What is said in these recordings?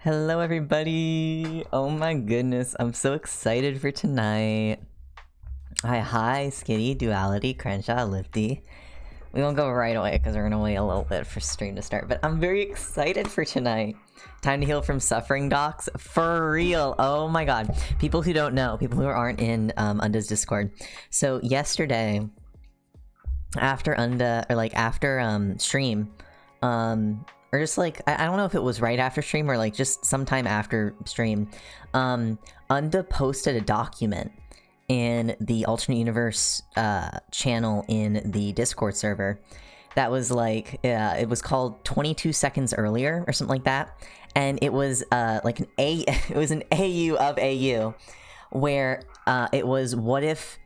Hello everybody! Oh my goodness, I'm so excited for tonight. Hi, Skitty, Duality, Crenshaw, Lifty. We won't go right away because we're gonna wait a little bit for stream to start, but I'm very excited for tonight. Time to heal from suffering docs? For real! Oh my god. People who don't know, people who aren't in Unda's Discord. So yesterday, after Unda, or like after stream, or just like, I don't know if it was right after stream or like just sometime after stream, Unda posted a document in the alternate universe channel in the Discord server that was like, it was called 22 seconds earlier or something like that, and it was like it was an AU of AU, where it was, what if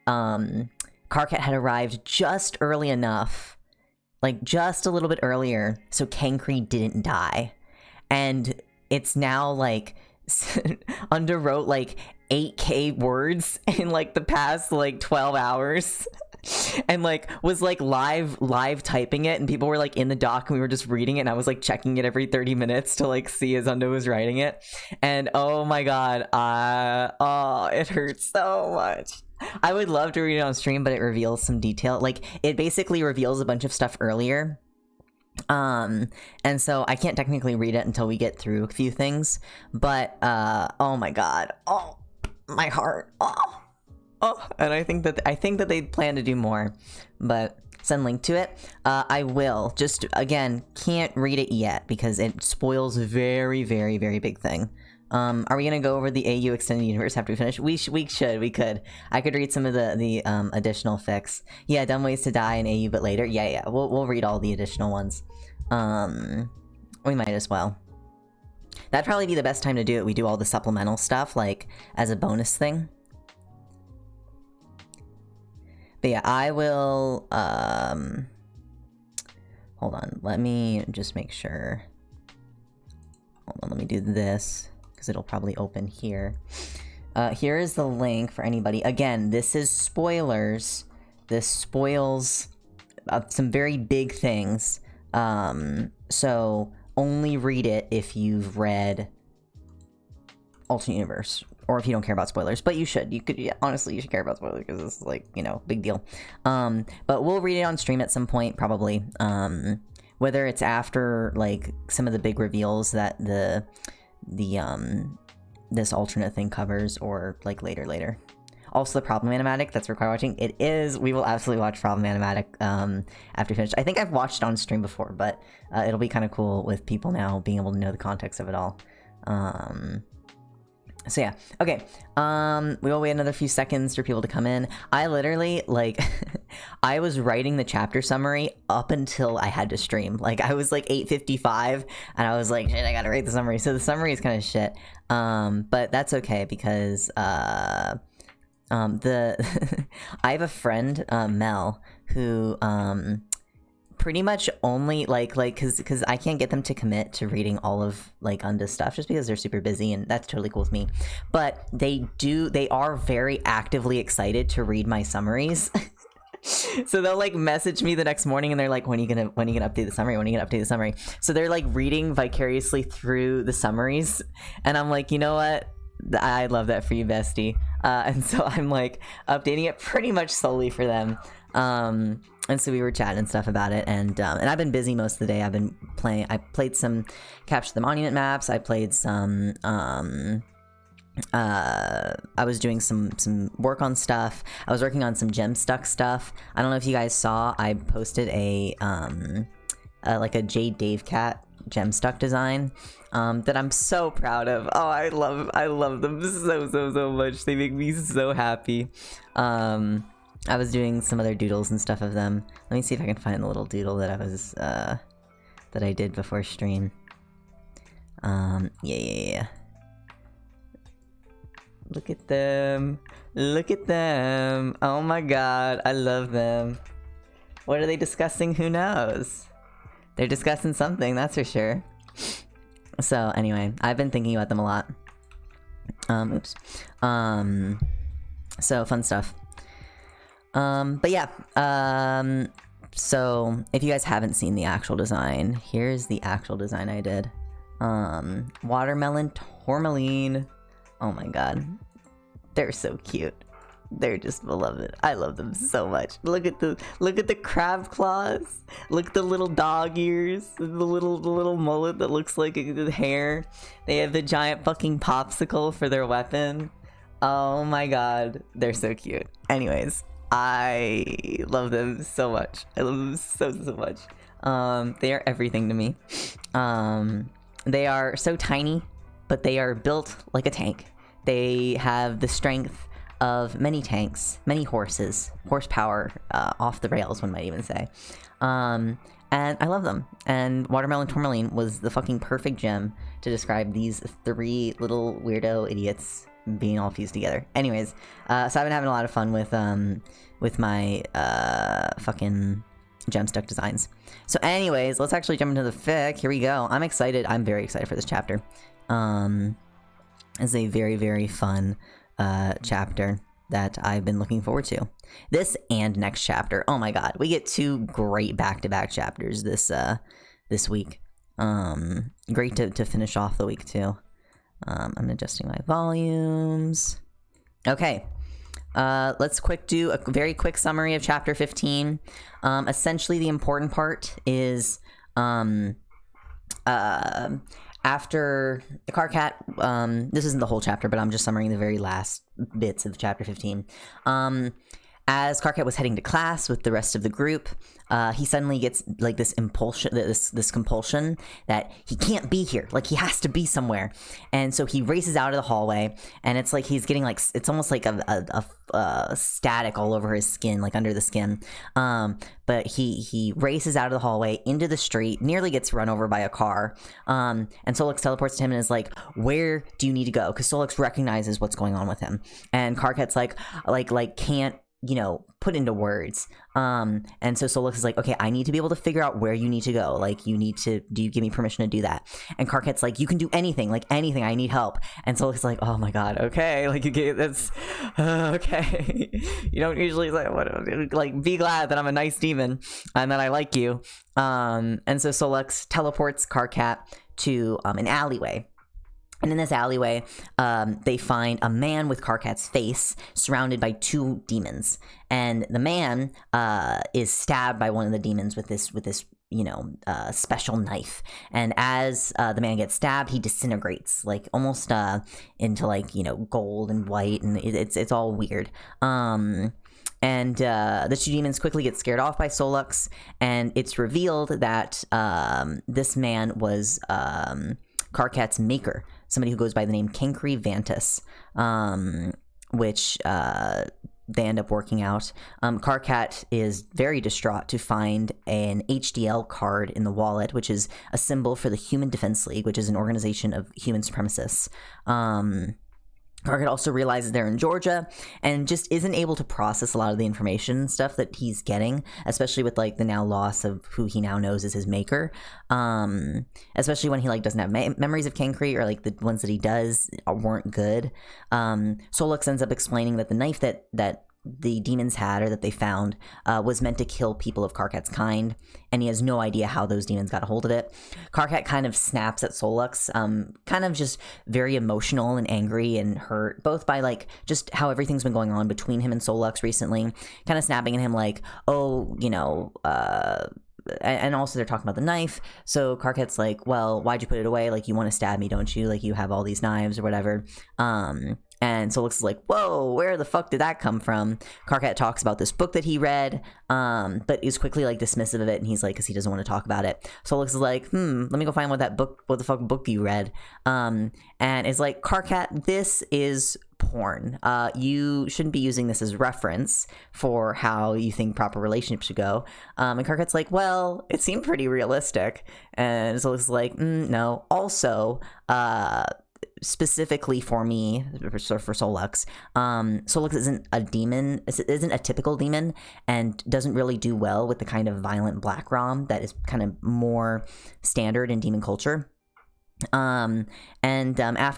Karkat had arrived just early enough, like just a little bit earlier, so Kankri didn't die. And it's now like underwrote like 8k words in like the past like 12 hours and like was like live typing it, and people were like in the doc and we were just reading it, and I was like checking it every 30 minutes to like see as Unda was writing it. And oh my god, oh, it hurts so much. I would love to read it on stream, but it reveals some detail. Like, it basically reveals a bunch of stuff earlier. And so I can't technically read it until we get through a few things. But, oh my god. Oh, my heart. Oh. And I think that they plan to do more. But send link to it. I will. Just, again, can't read it yet because it spoils a very, very, very big thing. Are we gonna go over the AU extended universe after we finish? We could. I could read some of the additional fics. Yeah, dumb ways to die in AU, but later. Yeah. We'll read all the additional ones. We might as well. That'd probably be the best time to do it. We do all the supplemental stuff, like, as a bonus thing. But yeah, I will, hold on, let me just make sure. Hold on, let me do this, because it'll probably open here. Here is the link for anybody. Again, this is spoilers. This spoils some very big things. So only read it if you've read Alternate Universe, or if you don't care about spoilers. But you should. You could, yeah, honestly, you should care about spoilers because it's like, you know, big deal. But we'll read it on stream at some point, probably. Whether it's after like some of the big reveals that this alternate thing covers, or like later. Also, the problem animatic that's required watching, it is, we will absolutely watch problem animatic after finish. I think I've watched it on stream before, but it'll be kind of cool with people now being able to know the context of it all. So yeah, okay, we will wait another few seconds for people to come in. I literally, like, I was writing the chapter summary up until I had to stream. Like, I was like 8:55, and I was like, shit, I gotta write the summary. So the summary is kind of shit, but that's okay, because, I have a friend, Mel, who, pretty much only like because I can't get them to commit to reading all of like Unda's stuff just because they're super busy, and that's totally cool with me. But they are very actively excited to read my summaries. So they'll like message me the next morning and they're like, when are you gonna update the summary? When are you gonna update the summary? So they're like reading vicariously through the summaries, and I'm like, you know what? I love that for you, bestie. And so I'm like updating it pretty much solely for them. And so we were chatting and stuff about it, and I've been busy most of the day. I've been playing. I played some Capture the Monument maps. I played some. I was doing some work on stuff. I was working on some gem stuck stuff. I don't know if you guys saw. I posted a like a Jade Dave Cat gem stuck design that I'm so proud of. Oh, I love them so much. They make me so happy. I was doing some other doodles and stuff of them. Let me see if I can find the little doodle that I was, that I did before stream. Yeah. Look at them. Look at them. Oh my god, I love them. What are they discussing? Who knows? They're discussing something, that's for sure. So, anyway, I've been thinking about them a lot. Oops. So, fun stuff. But yeah, so if you guys haven't seen the actual design, here's the actual design I did. Watermelon tourmaline. Oh my god. They're so cute. They're just beloved. I love them so much. Look at the crab claws. Look at the little dog ears. The little mullet that looks like the hair. They have the giant fucking popsicle for their weapon. Oh my god. They're so cute. Anyways, I love them so much. I love them so much. They are everything to me. They are so tiny, but they are built like a tank. They have the strength of many tanks, many horsepower, off the rails, one might even say. And I love them. And Watermelon Tourmaline was the fucking perfect gem to describe these 3 little weirdo idiots being all fused together. Anyways, so I've been having a lot of fun with my fucking Gemstuck designs. So anyways, let's actually jump into the fic. Here we go. I'm excited. I'm very excited for this chapter. It's a very, very fun chapter that I've been looking forward to. This and next chapter. Oh my god, we get 2 great back-to-back chapters this week. Great to finish off the week too. I'm adjusting my volumes. Okay. Let's do a very quick summary of chapter 15. Essentially, the important part is after the Karkat, this isn't the whole chapter, but I'm just summarizing the very last bits of chapter 15. As Karkat was heading to class with the rest of the group, he suddenly gets like this impulsion, this compulsion that he can't be here, like he has to be somewhere, and so he races out of the hallway, and it's like he's getting like, it's almost like a static all over his skin, like under the skin. But he races out of the hallway into the street, nearly gets run over by a car, and Solix teleports to him and is like, "Where do you need to go?" Because Solix recognizes what's going on with him, and Karkat's like can't, you know, put into words. And so Solix is like, okay, I need to be able to figure out where you need to go. Like, do you give me permission to do that? And Karkat's like, you can do anything, like anything, I need help. And Solix is like, oh my god, okay, like, that's, okay. You don't usually like, be glad that I'm a nice demon and that I like you. And so Solix teleports Karkat to an alleyway. And in this alleyway, they find a man with Karkat's face surrounded by 2 demons. And the man is stabbed by one of the demons with this you know, special knife. And as the man gets stabbed, he disintegrates, like almost into like, you know, gold and white, and it's all weird. And the 2 demons quickly get scared off by Solux, and it's revealed that this man was Karkat's maker, somebody who goes by the name Kinkri Vantus, which they end up working out. Karkat is very distraught to find an HDL card in the wallet, which is a symbol for the Human Defense League, which is an organization of human supremacists. Karkat also realizes they're in Georgia and just isn't able to process a lot of the information stuff that he's getting, especially with like the now loss of who he now knows is his maker. Especially when he like doesn't have memories of Kinkri, or like the ones that he does weren't good. Solix ends up explaining that the knife that the demons had, or that they found, was meant to kill people of Karkat's kind, and he has no idea how those demons got a hold of it. Karkat kind of snaps at Solix, kind of just very emotional and angry and hurt, both by like just how everything's been going on between him and Solix recently, kind of snapping at him like, oh, you know, and also they're talking about the knife. So Karkat's like, well, why'd you put it away? Like, you want to stab me, don't you? Like, you have all these knives or whatever. And Solix is like, whoa, where the fuck did that come from? Karkat talks about this book that he read, but is quickly like dismissive of it, and he's like, because he doesn't want to talk about it. Solix is like, let me go find what the fuck book you read. And is like, Karkat, this is porn. You shouldn't be using this as reference for how you think proper relationships should go. And Karkat's like, well, it seemed pretty realistic. And Solix is like, no. Also, specifically for me, for Solix, Solix isn't a demon, isn't a typical demon, and doesn't really do well with the kind of violent black rom that is kind of more standard in demon culture. After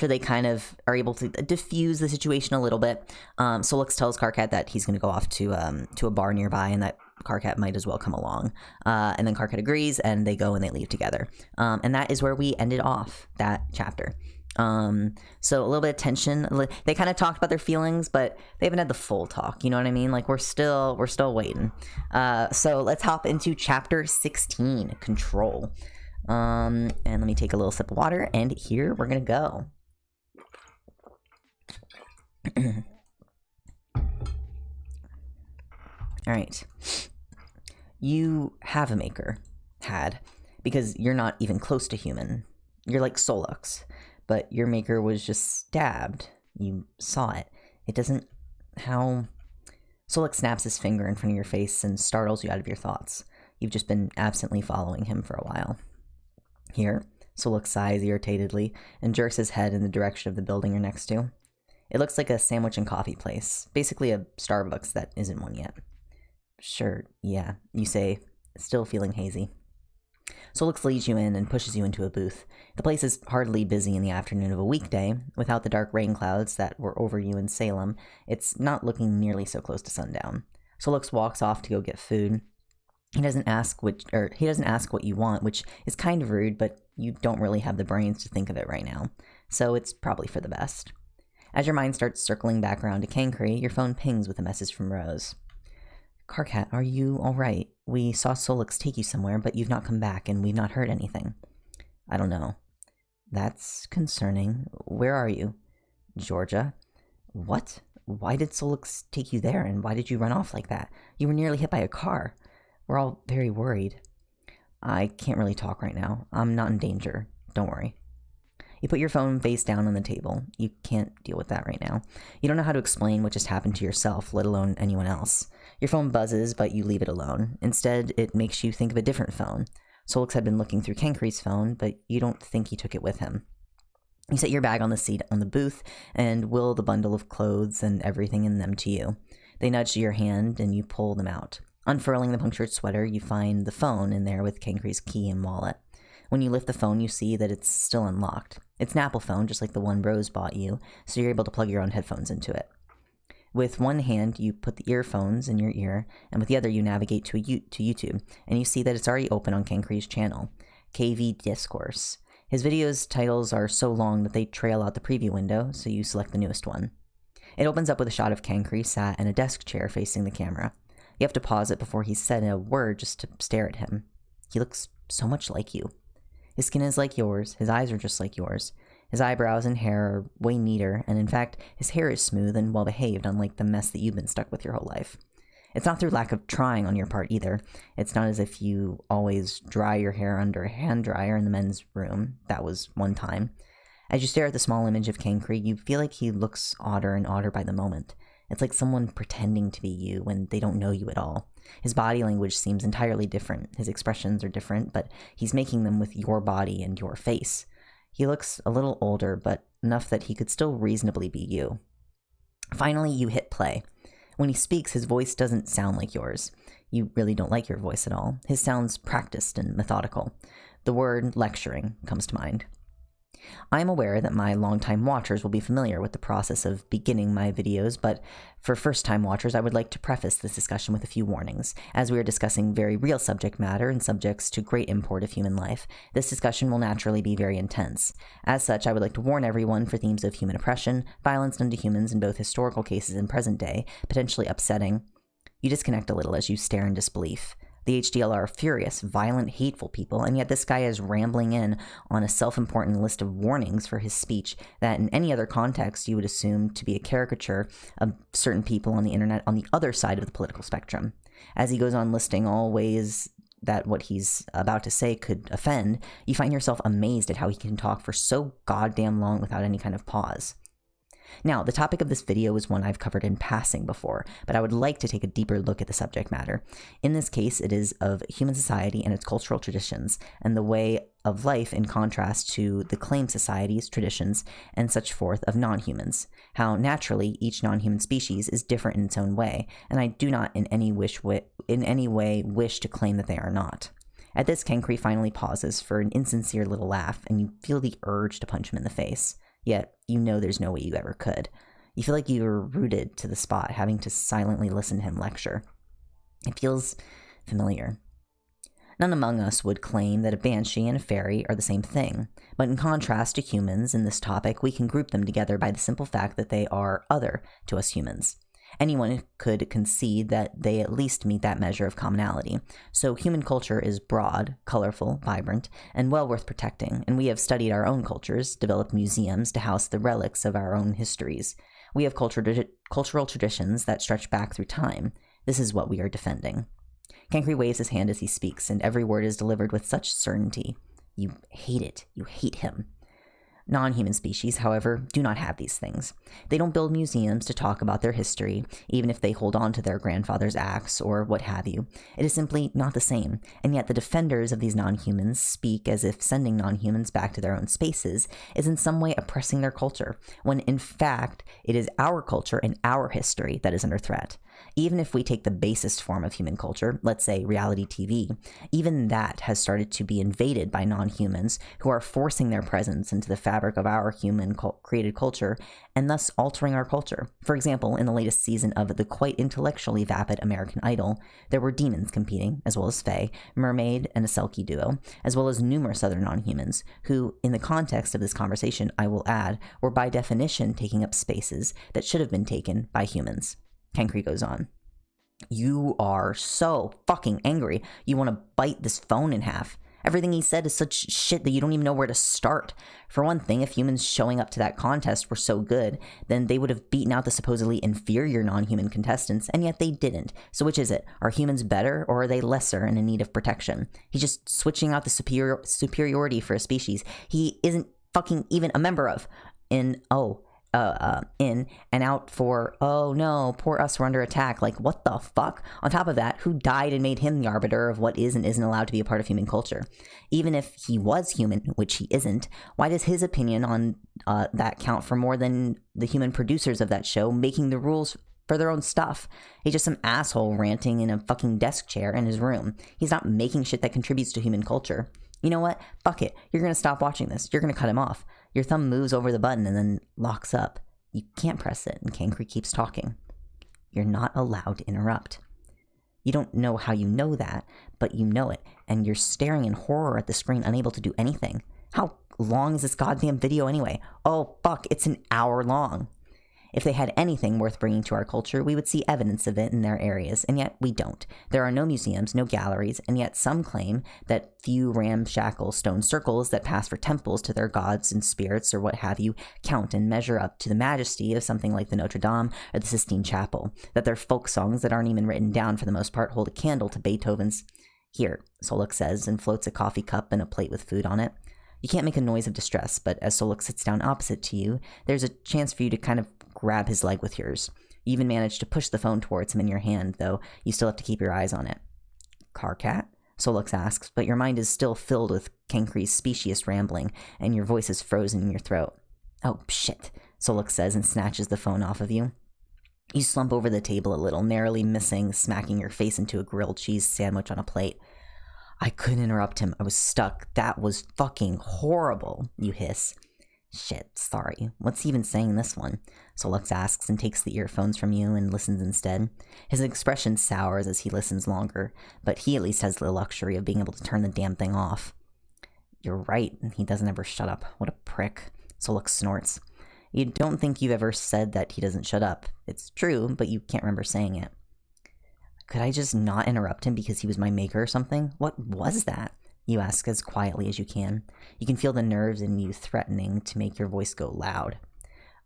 they kind of are able to diffuse the situation a little bit, Solix tells Karkat that he's going to go off to a bar nearby, and that Karkat might as well come along. And then Karkat agrees, and they go and they leave together. And that is where we ended off that chapter. So a little bit of tension. They kind of talked about their feelings, but they haven't had the full talk. You know what I mean? Like we're still waiting. So let's hop into chapter 16, Control. And let me take a little sip of water, and here we're gonna go. All right. You have a maker, because you're not even close to human. You're like Solux, but your maker was just stabbed. You saw it. It doesn't... How... Solux snaps his finger in front of your face and startles you out of your thoughts. You've just been absently following him for a while. Here, Solux sighs irritatedly and jerks his head in the direction of the building you're next to. It looks like a sandwich and coffee place, basically a Starbucks that isn't one yet. Sure, yeah, you say, still feeling hazy. Solix leads you in and pushes you into a booth. The place is hardly busy in the afternoon of a weekday. Without the dark rain clouds that were over you in Salem, it's not looking nearly so close to sundown. Solix walks off to go get food. He doesn't ask what you want, which is kind of rude, but you don't really have the brains to think of it right now. So it's probably for the best. As your mind starts circling back around to Cancri, your phone pings with a message from Rose. Karkat, are you alright? We saw Solix take you somewhere, but you've not come back, and we've not heard anything. I don't know. That's concerning. Where are you? Georgia. What? Why did Solix take you there, and why did you run off like that? You were nearly hit by a car. We're all very worried. I can't really talk right now. I'm not in danger. Don't worry. You put your phone face down on the table. You can't deal with that right now. You don't know how to explain what just happened to yourself, let alone anyone else. Your phone buzzes, but you leave it alone. Instead, it makes you think of a different phone. Solix had been looking through Cancre's phone, but you don't think he took it with him. You set your bag on the seat on the booth and will the bundle of clothes and everything in them to you. They nudge your hand and you pull them out. Unfurling the punctured sweater, you find the phone in there with Cancre's key and wallet. When you lift the phone, you see that it's still unlocked. It's an Apple phone, just like the one Rose bought you, so you're able to plug your own headphones into it. With one hand, you put the earphones in your ear, and with the other, you navigate to YouTube, and you see that it's already open on Cancre's channel, KV Discourse. His videos' titles are so long that they trail out the preview window, so you select the newest one. It opens up with a shot of Cancre sat in a desk chair facing the camera. You have to pause it before he said a word just to stare at him. He looks so much like you. His skin is like yours, his eyes are just like yours. His eyebrows and hair are way neater, and in fact, his hair is smooth and well-behaved, unlike the mess that you've been stuck with your whole life. It's not through lack of trying on your part either. It's not as if you always dry your hair under a hand dryer in the men's room. That was one time. As you stare at the small image of Cancre, you feel like he looks odder and odder by the moment. It's like someone pretending to be you when they don't know you at all. His body language seems entirely different. His expressions are different, but he's making them with your body and your face. He looks a little older, but enough that he could still reasonably be you. Finally, you hit play. When he speaks, his voice doesn't sound like yours. You really don't like your voice at all. His sounds practiced and methodical. The word lecturing comes to mind. I am aware that my longtime watchers will be familiar with the process of beginning my videos, but for first-time watchers, I would like to preface this discussion with a few warnings. As we are discussing very real subject matter and subjects to great import of human life, this discussion will naturally be very intense. As such, I would like to warn everyone for themes of human oppression, violence done to humans in both historical cases and present day, potentially upsetting. You disconnect a little as you stare in disbelief. The HDL are furious, violent, hateful people, and yet this guy is rambling in on a self-important list of warnings for his speech that in any other context you would assume to be a caricature of certain people on the internet on the other side of the political spectrum. As he goes on listing all ways that what he's about to say could offend, you find yourself amazed at how he can talk for so goddamn long without any kind of pause. Now, the topic of this video is one I've covered in passing before, but I would like to take a deeper look at the subject matter. In this case, it is of human society and its cultural traditions, and the way of life in contrast to the claimed societies, traditions, and such forth of non-humans. How, naturally, each non-human species is different in its own way, and I do not in any way wish to claim that they are not. At this, Cancre finally pauses for an insincere little laugh, and you feel the urge to punch him in the face. Yet, you know there's no way you ever could. You feel like you're rooted to the spot, having to silently listen to him lecture. It feels familiar. None among us would claim that a banshee and a fairy are the same thing, but in contrast to humans in this topic, we can group them together by the simple fact that they are other to us humans. Anyone could concede that they at least meet that measure of commonality. So human culture is broad, colorful, vibrant, and well worth protecting, and we have studied our own cultures, developed museums to house the relics of our own histories. We have cultural traditions that stretch back through time. This is what we are defending. Cancri waves his hand as he speaks, and every word is delivered with such certainty. You hate it. You hate him. Non-human species, however, do not have these things. They don't build museums to talk about their history, even if they hold on to their grandfather's axe or what have you. It is simply not the same, and yet the defenders of these non-humans speak as if sending non-humans back to their own spaces is in some way oppressing their culture, when in fact it is our culture and our history that is under threat. Even if we take the basest form of human culture, let's say reality TV, even that has started to be invaded by non-humans who are forcing their presence into the fabric of our human created culture and thus altering our culture. For example, in the latest season of the quite intellectually vapid American Idol, there were demons competing, as well as fae, mermaid, and a selkie duo, as well as numerous other non-humans, who, in the context of this conversation, I will add, were by definition taking up spaces that should have been taken by humans. Cancri goes on. You are so fucking angry. You want to bite this phone in half. Everything he said is such shit that you don't even know where to start. For one thing, if humans showing up to that contest were so good, then they would have beaten out the supposedly inferior non-human contestants, and yet they didn't. So which is it? Are humans better, or are they lesser and in need of protection? He's just switching out the superiority for a species he isn't fucking even a member of. In and out for, oh no, poor us, we're under attack. Like, what the fuck? On top of that, who died and made him the arbiter of what is and isn't allowed to be a part of human culture? Even if he was human, which he isn't, why does his opinion on that count for more than the human producers of that show making the rules for their own stuff? He's just some asshole ranting in a fucking desk chair in his room. He's not making shit that contributes to human culture. You know what? Fuck it. You're gonna stop watching this. You're gonna cut him off. Your thumb moves over the button and then locks up. You can't press it, and Cancri keeps talking. You're not allowed to interrupt. You don't know how you know that, but you know it, and you're staring in horror at the screen, unable to do anything. How long is this goddamn video anyway? Oh, fuck, it's an hour long. If they had anything worth bringing to our culture, we would see evidence of it in their areas, and yet we don't. There are no museums, no galleries, and yet some claim that few ramshackle stone circles that pass for temples to their gods and spirits or what have you count and measure up to the majesty of something like the Notre Dame or the Sistine Chapel, that their folk songs that aren't even written down for the most part hold a candle to Beethoven's. Here, Solok says, and floats a coffee cup and a plate with food on it. You can't make a noise of distress, but as Solok sits down opposite to you, there's a chance for you to kind of grab his leg with yours. You even manage to push the phone towards him in your hand, though you still have to keep your eyes on it. Car cat? Solok asks, but your mind is still filled with Cancri's specious rambling, and your voice is frozen in your throat. Oh, shit, Solok says and snatches the phone off of you. You slump over the table a little, narrowly missing smacking your face into a grilled cheese sandwich on a plate. I couldn't interrupt him. I was stuck. That was fucking horrible, you hiss. Shit, sorry. What's he even saying this one? Solux asks and takes the earphones from you and listens instead. His expression sours as he listens longer, but he at least has the luxury of being able to turn the damn thing off. You're right, he doesn't ever shut up. What a prick. Solux snorts. You don't think you've ever said that he doesn't shut up. It's true, but you can't remember saying it. Could I just not interrupt him because he was my maker or something? What was that? You ask as quietly as you can. You can feel the nerves in you threatening to make your voice go loud.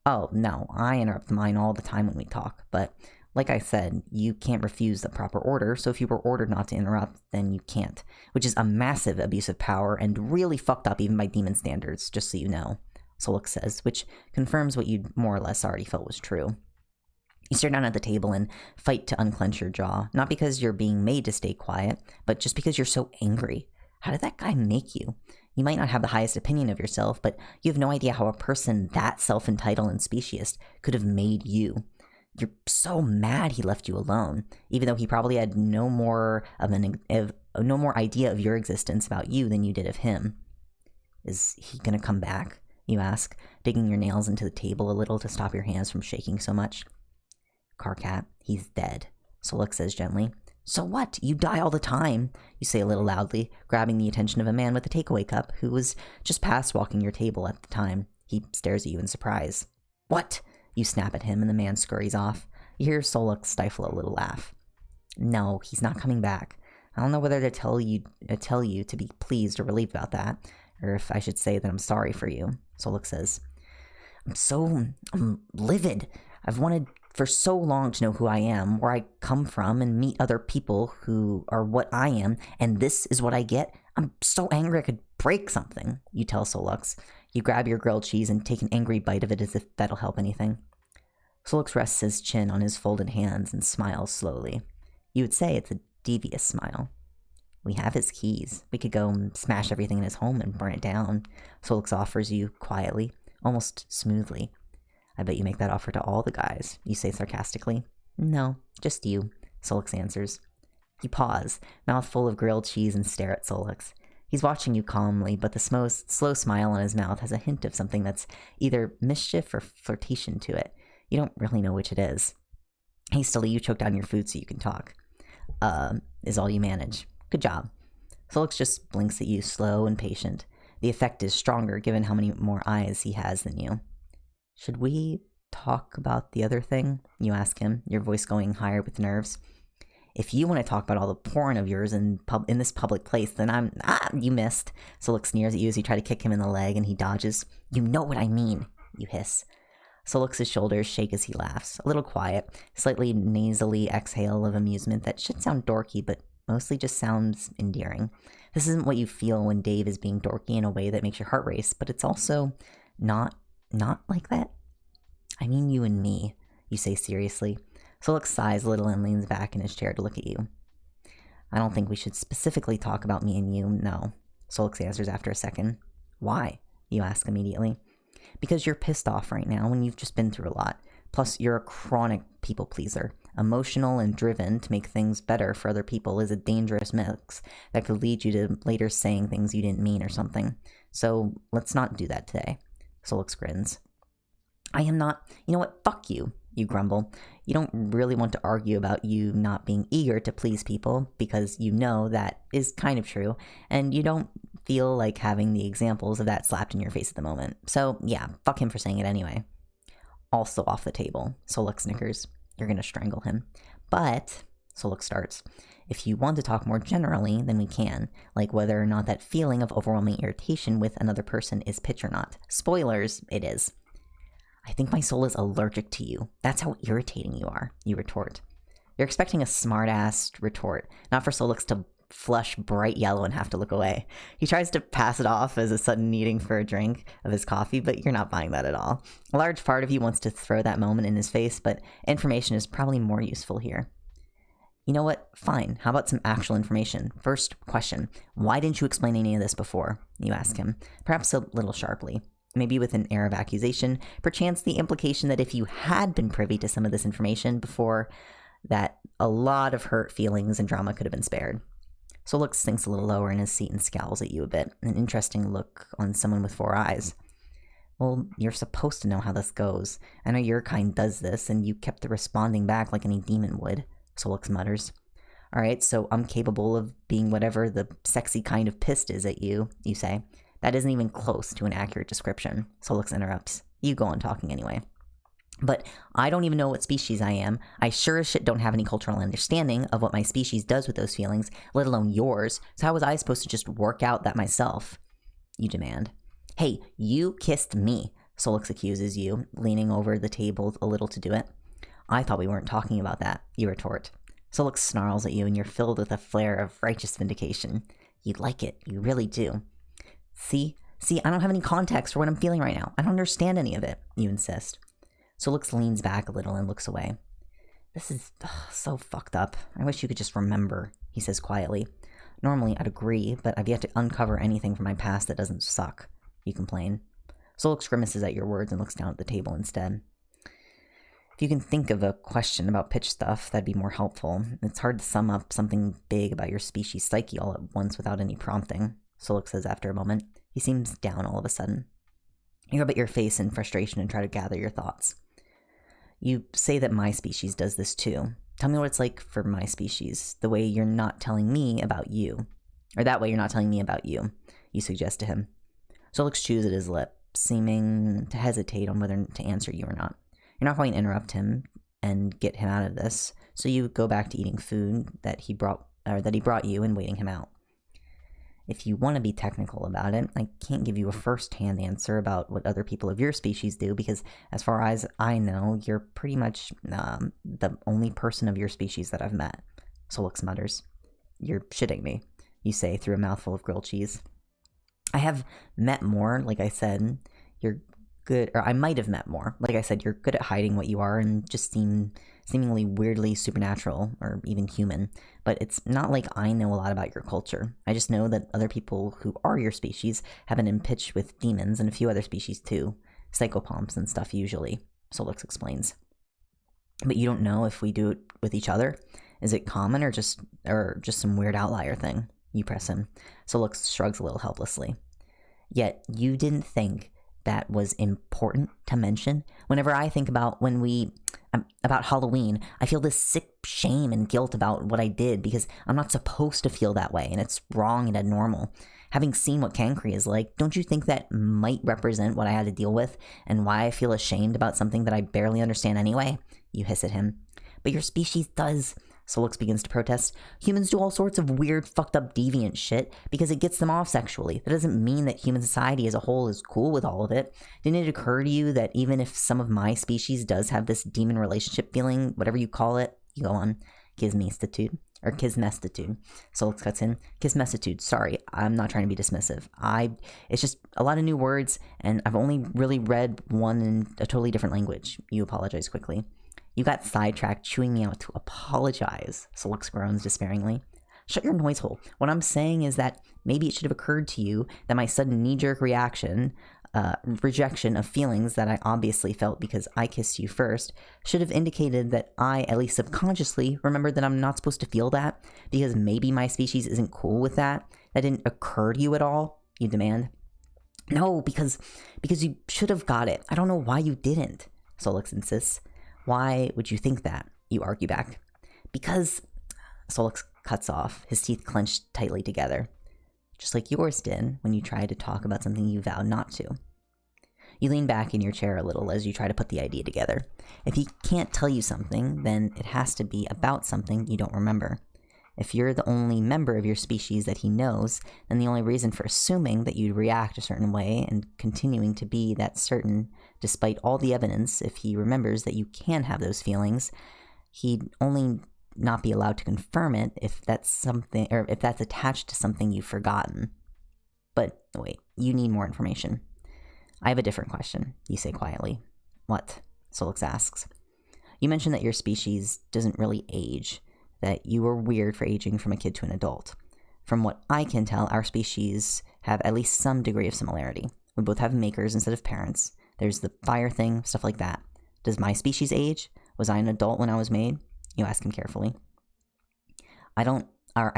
Oh, no, I interrupt mine all the time when we talk, but like I said, you can't refuse the proper order, so if you were ordered not to interrupt, then you can't, which is a massive abuse of power and really fucked up even by demon standards, just so you know, Soluk says, which confirms what you more or less already felt was true. You stare down at the table and fight to unclench your jaw, not because you're being made to stay quiet, but just because you're so angry. How did that guy make you? You might not have the highest opinion of yourself, but you have no idea how a person that self-entitled and specious could have made you. You're so mad he left you alone, even though he probably had no more idea of your existence about you than you did of him. Is he gonna come back? You ask, digging your nails into the table a little to stop your hands from shaking so much. Carcat, he's dead, Soluk says gently. So what? You die all the time, you say a little loudly, grabbing the attention of a man with a takeaway cup who was just past walking your table at the time. He stares at you in surprise. What? You snap at him and the man scurries off. You hear Solok stifle a little laugh. No, he's not coming back. I don't know whether to tell you to be pleased or relieved about that, or if I should say that I'm sorry for you, Solok says. I'm livid. I've wanted for so long to know who I am, where I come from, and meet other people who are what I am, and this is what I get? I'm so angry I could break something, you tell Solux. You grab your grilled cheese and take an angry bite of it as if that'll help anything. Solux rests his chin on his folded hands and smiles slowly. You would say it's a devious smile. We have his keys. We could go and smash everything in his home and burn it down, Solux offers you quietly, almost smoothly. I bet you make that offer to all the guys, you say sarcastically. No, just you, Solix answers. You pause, mouth full of grilled cheese, and stare at Solix. He's watching you calmly, but the slow smile on his mouth has a hint of something that's either mischief or flirtation to it. You don't really know which it is. Hastily, you choke down your food so you can talk. Is all you manage. Good job. Solix just blinks at you, slow and patient. The effect is stronger given how many more eyes he has than you. Should we talk about the other thing? You ask him, your voice going higher with nerves. If you want to talk about all the porn of yours in this public place, then you missed. Solix sneers at you as you try to kick him in the leg and he dodges. You know what I mean, you hiss. Solix's shoulders shake as he laughs, a little quiet, slightly nasally exhale of amusement that should sound dorky, but mostly just sounds endearing. This isn't what you feel when Dave is being dorky in a way that makes your heart race, but it's also not like that. I mean you and me, you say seriously. Solix sighs a little and leans back in his chair to look at you. I don't think we should specifically talk about me and you, no, Solix answers after a second. Why? You ask immediately. Because you're pissed off right now and you've just been through a lot. Plus, you're a chronic people pleaser. Emotional and driven to make things better for other people is a dangerous mix that could lead you to later saying things you didn't mean or something. So let's not do that today. Solix grins. I am not. You know what? Fuck you, you grumble. You don't really want to argue about you not being eager to please people because you know that is kind of true, and you don't feel like having the examples of that slapped in your face at the moment. So yeah, fuck him for saying it anyway. Also off the table, Solix snickers. You're gonna strangle him. But, Solix starts, if you want to talk more generally, then we can, like whether or not that feeling of overwhelming irritation with another person is pitch or not. Spoilers, it is. I think my soul is allergic to you. That's how irritating you are, you retort. You're expecting a smart-ass retort, not for Solix to flush bright yellow and have to look away. He tries to pass it off as a sudden needing for a drink of his coffee, but you're not buying that at all. A large part of you wants to throw that moment in his face, but information is probably more useful here. You know what? Fine. How about some actual information? First question. Why didn't you explain any of this before? You ask him, perhaps a little sharply. Maybe with an air of accusation, perchance the implication that if you had been privy to some of this information before, that a lot of hurt feelings and drama could have been spared. Solix sinks a little lower in his seat and scowls at you a bit, an interesting look on someone with 4 eyes. Well, you're supposed to know how this goes. I know your kind does this, and you kept the responding back like any demon would, Solix mutters. Alright, so I'm capable of being whatever the sexy kind of pissed is at you, you say. That isn't even close to an accurate description, Solix interrupts. You go on talking anyway. But I don't even know what species I am. I sure as shit don't have any cultural understanding of what my species does with those feelings, let alone yours. So how was I supposed to just work out that myself? You demand. Hey, you kissed me, Solix accuses you, leaning over the table a little to do it. I thought we weren't talking about that, you retort. Solix snarls at you and you're filled with a flare of righteous vindication. You like it, you really do. See, I don't have any context for what I'm feeling right now. I don't understand any of it, you insist. Solix leans back a little and looks away. This is so fucked up. I wish you could just remember, he says quietly. Normally I'd agree, but I've yet to uncover anything from my past that doesn't suck, you complain. Solix grimaces at your words and looks down at the table instead. If you can think of a question about pitch stuff, that'd be more helpful. It's hard to sum up something big about your species' psyche all at once without any prompting, Solix says after a moment. He seems down all of a sudden. You rub at your face in frustration and try to gather your thoughts. You say that my species does this too. Tell me what it's like for my species, the way you're not telling me about you. Or that way you're not telling me about you, you suggest to him. Solix chews at his lip, seeming to hesitate on whether to answer you or not. You're not going to interrupt him and get him out of this, so you go back to eating food that he brought you and waiting him out. If you want to be technical about it, I can't give you a first-hand answer about what other people of your species do, because as far as I know, you're pretty much the only person of your species that I've met. Solix mutters. You're shitting me, you say through a mouthful of grilled cheese. I have met more, like I said. You're good, or I might have met more. Like I said, you're good at hiding what you are and just seemingly weirdly supernatural or even human. But it's not like I know a lot about your culture. I just know that other people who are your species have been in pitch with demons and a few other species too. Psychopomps and stuff usually, Solix explains. But you don't know if we do it with each other? Is it common or just some weird outlier thing? You press him. Solix shrugs a little helplessly. Yet you didn't think that was important to mention? Whenever I think about about Halloween, I feel this sick shame and guilt about what I did because I'm not supposed to feel that way and it's wrong and abnormal. Having seen what Cancri is like, don't you think that might represent what I had to deal with and why I feel ashamed about something that I barely understand anyway? You hiss at him. But your species does. Solix begins to protest. Humans do all sorts of weird, fucked up, deviant shit because it gets them off sexually. That doesn't mean that human society as a whole is cool with all of it. Didn't it occur to you that even if some of my species does have this demon relationship feeling, whatever you call it, you go on, kismestitude, or kismestitude. Solix cuts in, kismestitude, sorry, I'm not trying to be dismissive. It's just a lot of new words, and I've only really read one in a totally different language. You apologize quickly. You got sidetracked chewing me out to apologize, Solix groans despairingly. Shut your noise hole. What I'm saying is that maybe it should have occurred to you that my sudden knee-jerk rejection of feelings that I obviously felt because I kissed you first should have indicated that I, at least subconsciously, remembered that I'm not supposed to feel that because maybe my species isn't cool with that. That didn't occur to you at all, you demand. No, because you should have got it. I don't know why you didn't, Solix insists. Why would you think that? You argue back. Because, Solix cuts off, his teeth clenched tightly together. Just like yours did when you tried to talk about something you vowed not to. You lean back in your chair a little as you try to put the idea together. If he can't tell you something, then it has to be about something you don't remember. If you're the only member of your species that he knows, then the only reason for assuming that you'd react a certain way and continuing to be that certain, despite all the evidence, if he remembers that you can have those feelings, he'd only not be allowed to confirm it if that's something, or if that's attached to something you've forgotten. But wait, you need more information. I have a different question, you say quietly. What? Solix asks. You mentioned that your species doesn't really age, that you were weird for aging from a kid to an adult. From what I can tell, our species have at least some degree of similarity. We both have makers instead of parents. There's the fire thing, stuff like that. Does my species age? Was I an adult when I was made? You ask him carefully. I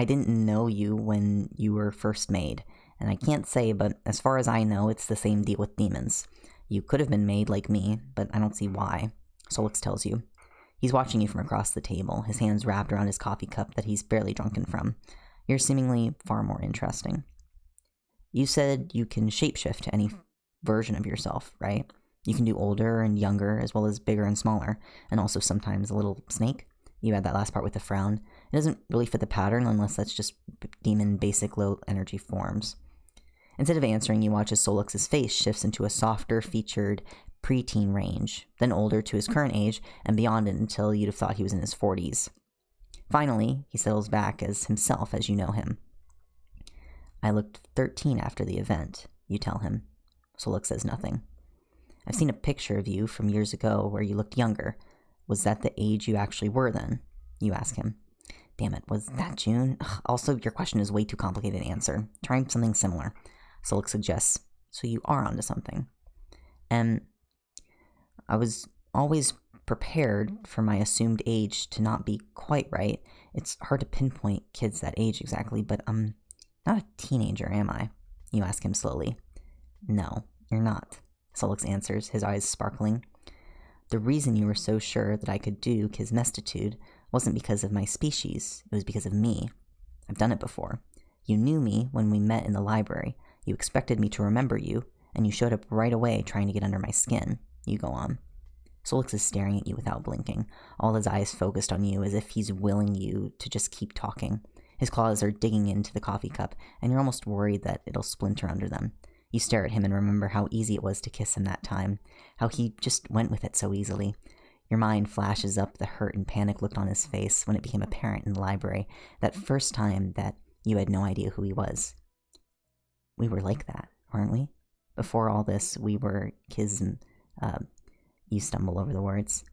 didn't know you when you were first made, and I can't say, but as far as I know, it's the same deal with demons. You could have been made like me, but I don't see why. Solix tells you. He's watching you from across the table, his hands wrapped around his coffee cup that he's barely drunken from. You're seemingly far more interesting. You said you can shapeshift to any version of yourself, right? You can do older and younger, as well as bigger and smaller, and also sometimes a little snake. You add that last part with a frown. It doesn't really fit the pattern unless that's just demon basic low energy forms. Instead of answering, you watch as Solix's face shifts into a softer featured preteen range, then older to his current age, and beyond it until you'd have thought he was in his 40s. Finally, he settles back as himself as you know him. I looked 13 after the event, you tell him. Solix says nothing. I've seen a picture of you from years ago where you looked younger. Was that the age you actually were then? You ask him. Damn it, was that June? Ugh, also, your question is way too complicated to answer. Try something similar. Solix suggests. So you are onto something. I was always prepared for my assumed age to not be quite right. It's hard to pinpoint kids that age exactly, but I'm not a teenager, am I? You ask him slowly. No, you're not, Solix answers, his eyes sparkling. The reason you were so sure that I could do kismestitude wasn't because of my species, it was because of me. I've done it before. You knew me when we met in the library. You expected me to remember you, and you showed up right away trying to get under my skin. You go on. Solix is staring at you without blinking, all his eyes focused on you as if he's willing you to just keep talking. His claws are digging into the coffee cup, and you're almost worried that it'll splinter under them. You stare at him and remember how easy it was to kiss him that time, how he just went with it so easily. Your mind flashes up the hurt and panic look on his face when it became apparent in the library, that first time that you had no idea who he was. We were like that, weren't we? Before all this, we were you stumble over the words.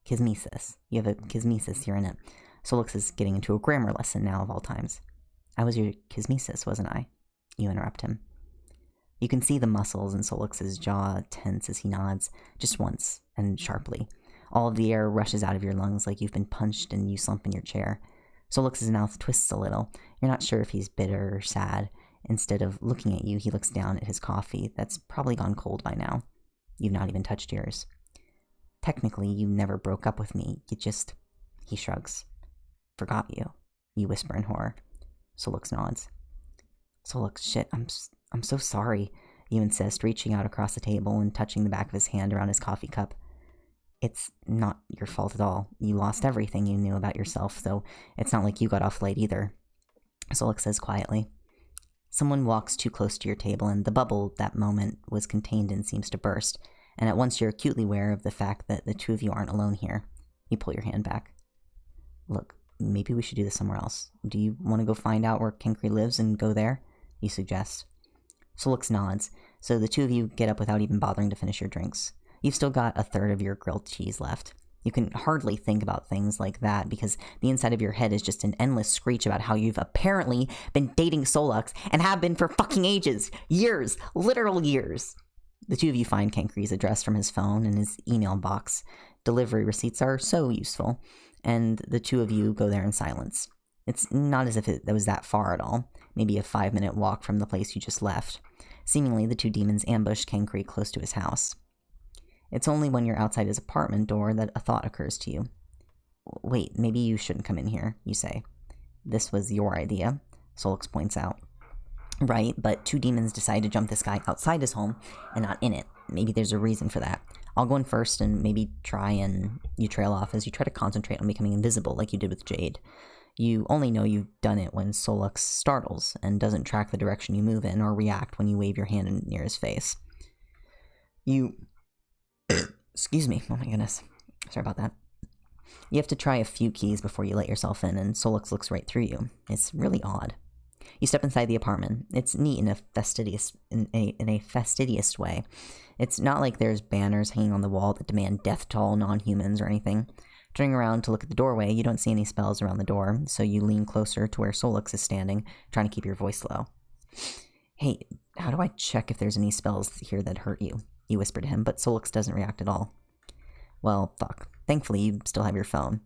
Kismesis. You have a kismesis here in it. Solix is getting into a grammar lesson now of all times. I was your kismesis, wasn't I? You interrupt him. You can see the muscles in Solix's jaw tense as he nods, just once, and sharply. All of the air rushes out of your lungs like you've been punched and you slump in your chair. Solix's mouth twists a little. You're not sure if he's bitter or sad. Instead of looking at you, he looks down at his coffee that's probably gone cold by now. You've not even touched yours. Technically, you never broke up with me. He shrugs. Forgot you. You whisper in horror. Solix nods. Solix, shit, I'm so sorry, you insist, reaching out across the table and touching the back of his hand around his coffee cup. It's not your fault at all. You lost everything you knew about yourself, though it's not like you got off light either. Solix says quietly. Someone walks too close to your table, and the bubble that moment was contained in seems to burst, and at once you're acutely aware of the fact that the two of you aren't alone here. You pull your hand back. Look, maybe we should do this somewhere else. Do you want to go find out where Kenkri lives and go there? You suggest. Solix nods, so the two of you get up without even bothering to finish your drinks. You've still got a third of your grilled cheese left. You can hardly think about things like that because the inside of your head is just an endless screech about how you've apparently been dating Solux and have been for fucking ages. Years. Literal years. The two of you find Kenkri's address from his phone and his email box. Delivery receipts are so useful, and the two of you go there in silence. It's not as if it was that far at all. Maybe a 5-minute walk from the place you just left. Seemingly, the two demons ambush Kenkri close to his house. It's only when you're outside his apartment door that a thought occurs to you. Wait, maybe you shouldn't come in here, you say. This was your idea, Solix points out. Right, but two demons decide to jump this guy outside his home and not in it. Maybe there's a reason for that. I'll go in first and maybe you trail off as you try to concentrate on becoming invisible like you did with Jade. You only know you've done it when Solux startles and doesn't track the direction you move in or react when you wave your hand near his face. Excuse me, oh my goodness. Sorry about that. You have to try a few keys before you let yourself in, and Solix looks right through you. It's really odd. You step inside the apartment. It's neat in a fastidious way. It's not like there's banners hanging on the wall that demand death to all non-humans or anything. Turning around to look at the doorway, you don't see any spells around the door, so you lean closer to where Solix is standing, trying to keep your voice low. Hey, how do I check if there's any spells here that hurt you? You whisper to him, but Solix doesn't react at all. Well, fuck. Thankfully, you still have your phone.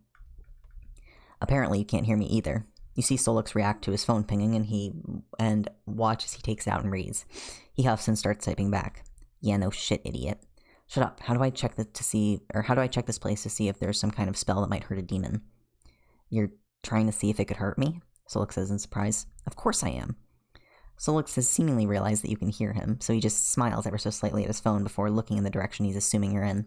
Apparently, you can't hear me either. You see Solix react to his phone pinging, and watch as he takes it out and reads. He huffs and starts typing back. Yeah, no shit, idiot. Shut up. How do I check this place to see if there's some kind of spell that might hurt a demon? You're trying to see if it could hurt me? Solix says in surprise. Of course I am. Solix has seemingly realized that you can hear him, so he just smiles ever so slightly at his phone before looking in the direction he's assuming you're in.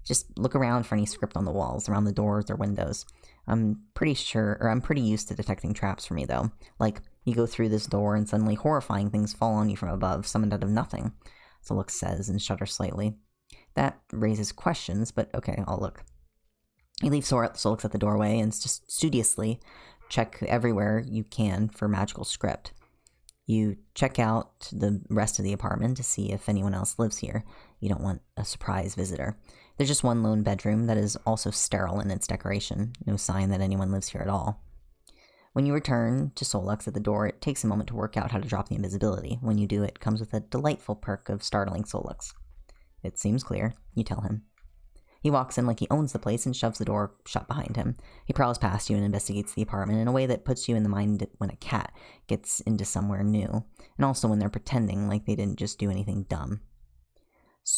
Just look around for any script on the walls, around the doors or windows. I'm pretty used to detecting traps for me, though. Like, you go through this door and suddenly horrifying things fall on you from above, summoned out of nothing. Solix says and shudders slightly. That raises questions, but okay, I'll look. You leave Solix at the doorway and just studiously check everywhere you can for magical script. You check out the rest of the apartment to see if anyone else lives here. You don't want a surprise visitor. There's just one lone bedroom that is also sterile in its decoration. No sign that anyone lives here at all. When you return to Solix at the door, it takes a moment to work out how to drop the invisibility. When you do, it comes with a delightful perk of startling Solix. It seems clear, you tell him. He walks in like he owns the place and shoves the door shut behind him. He prowls past you and investigates the apartment in a way that puts you in the mind when a cat gets into somewhere new, and also when they're pretending like they didn't just do anything dumb.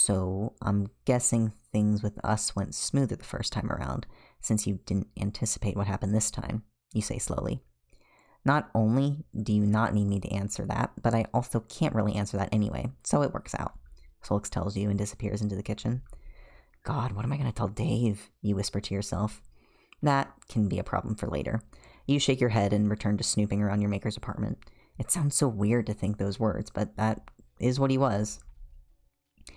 So, I'm guessing things with us went smoother the first time around, since you didn't anticipate what happened this time, you say slowly. Not only do you not need me to answer that, but I also can't really answer that anyway, so it works out. Solix tells you and disappears into the kitchen. God, what am I going to tell Dave? You whisper to yourself. That can be a problem for later. You shake your head and return to snooping around your maker's apartment. It sounds so weird to think those words, but that is what he was.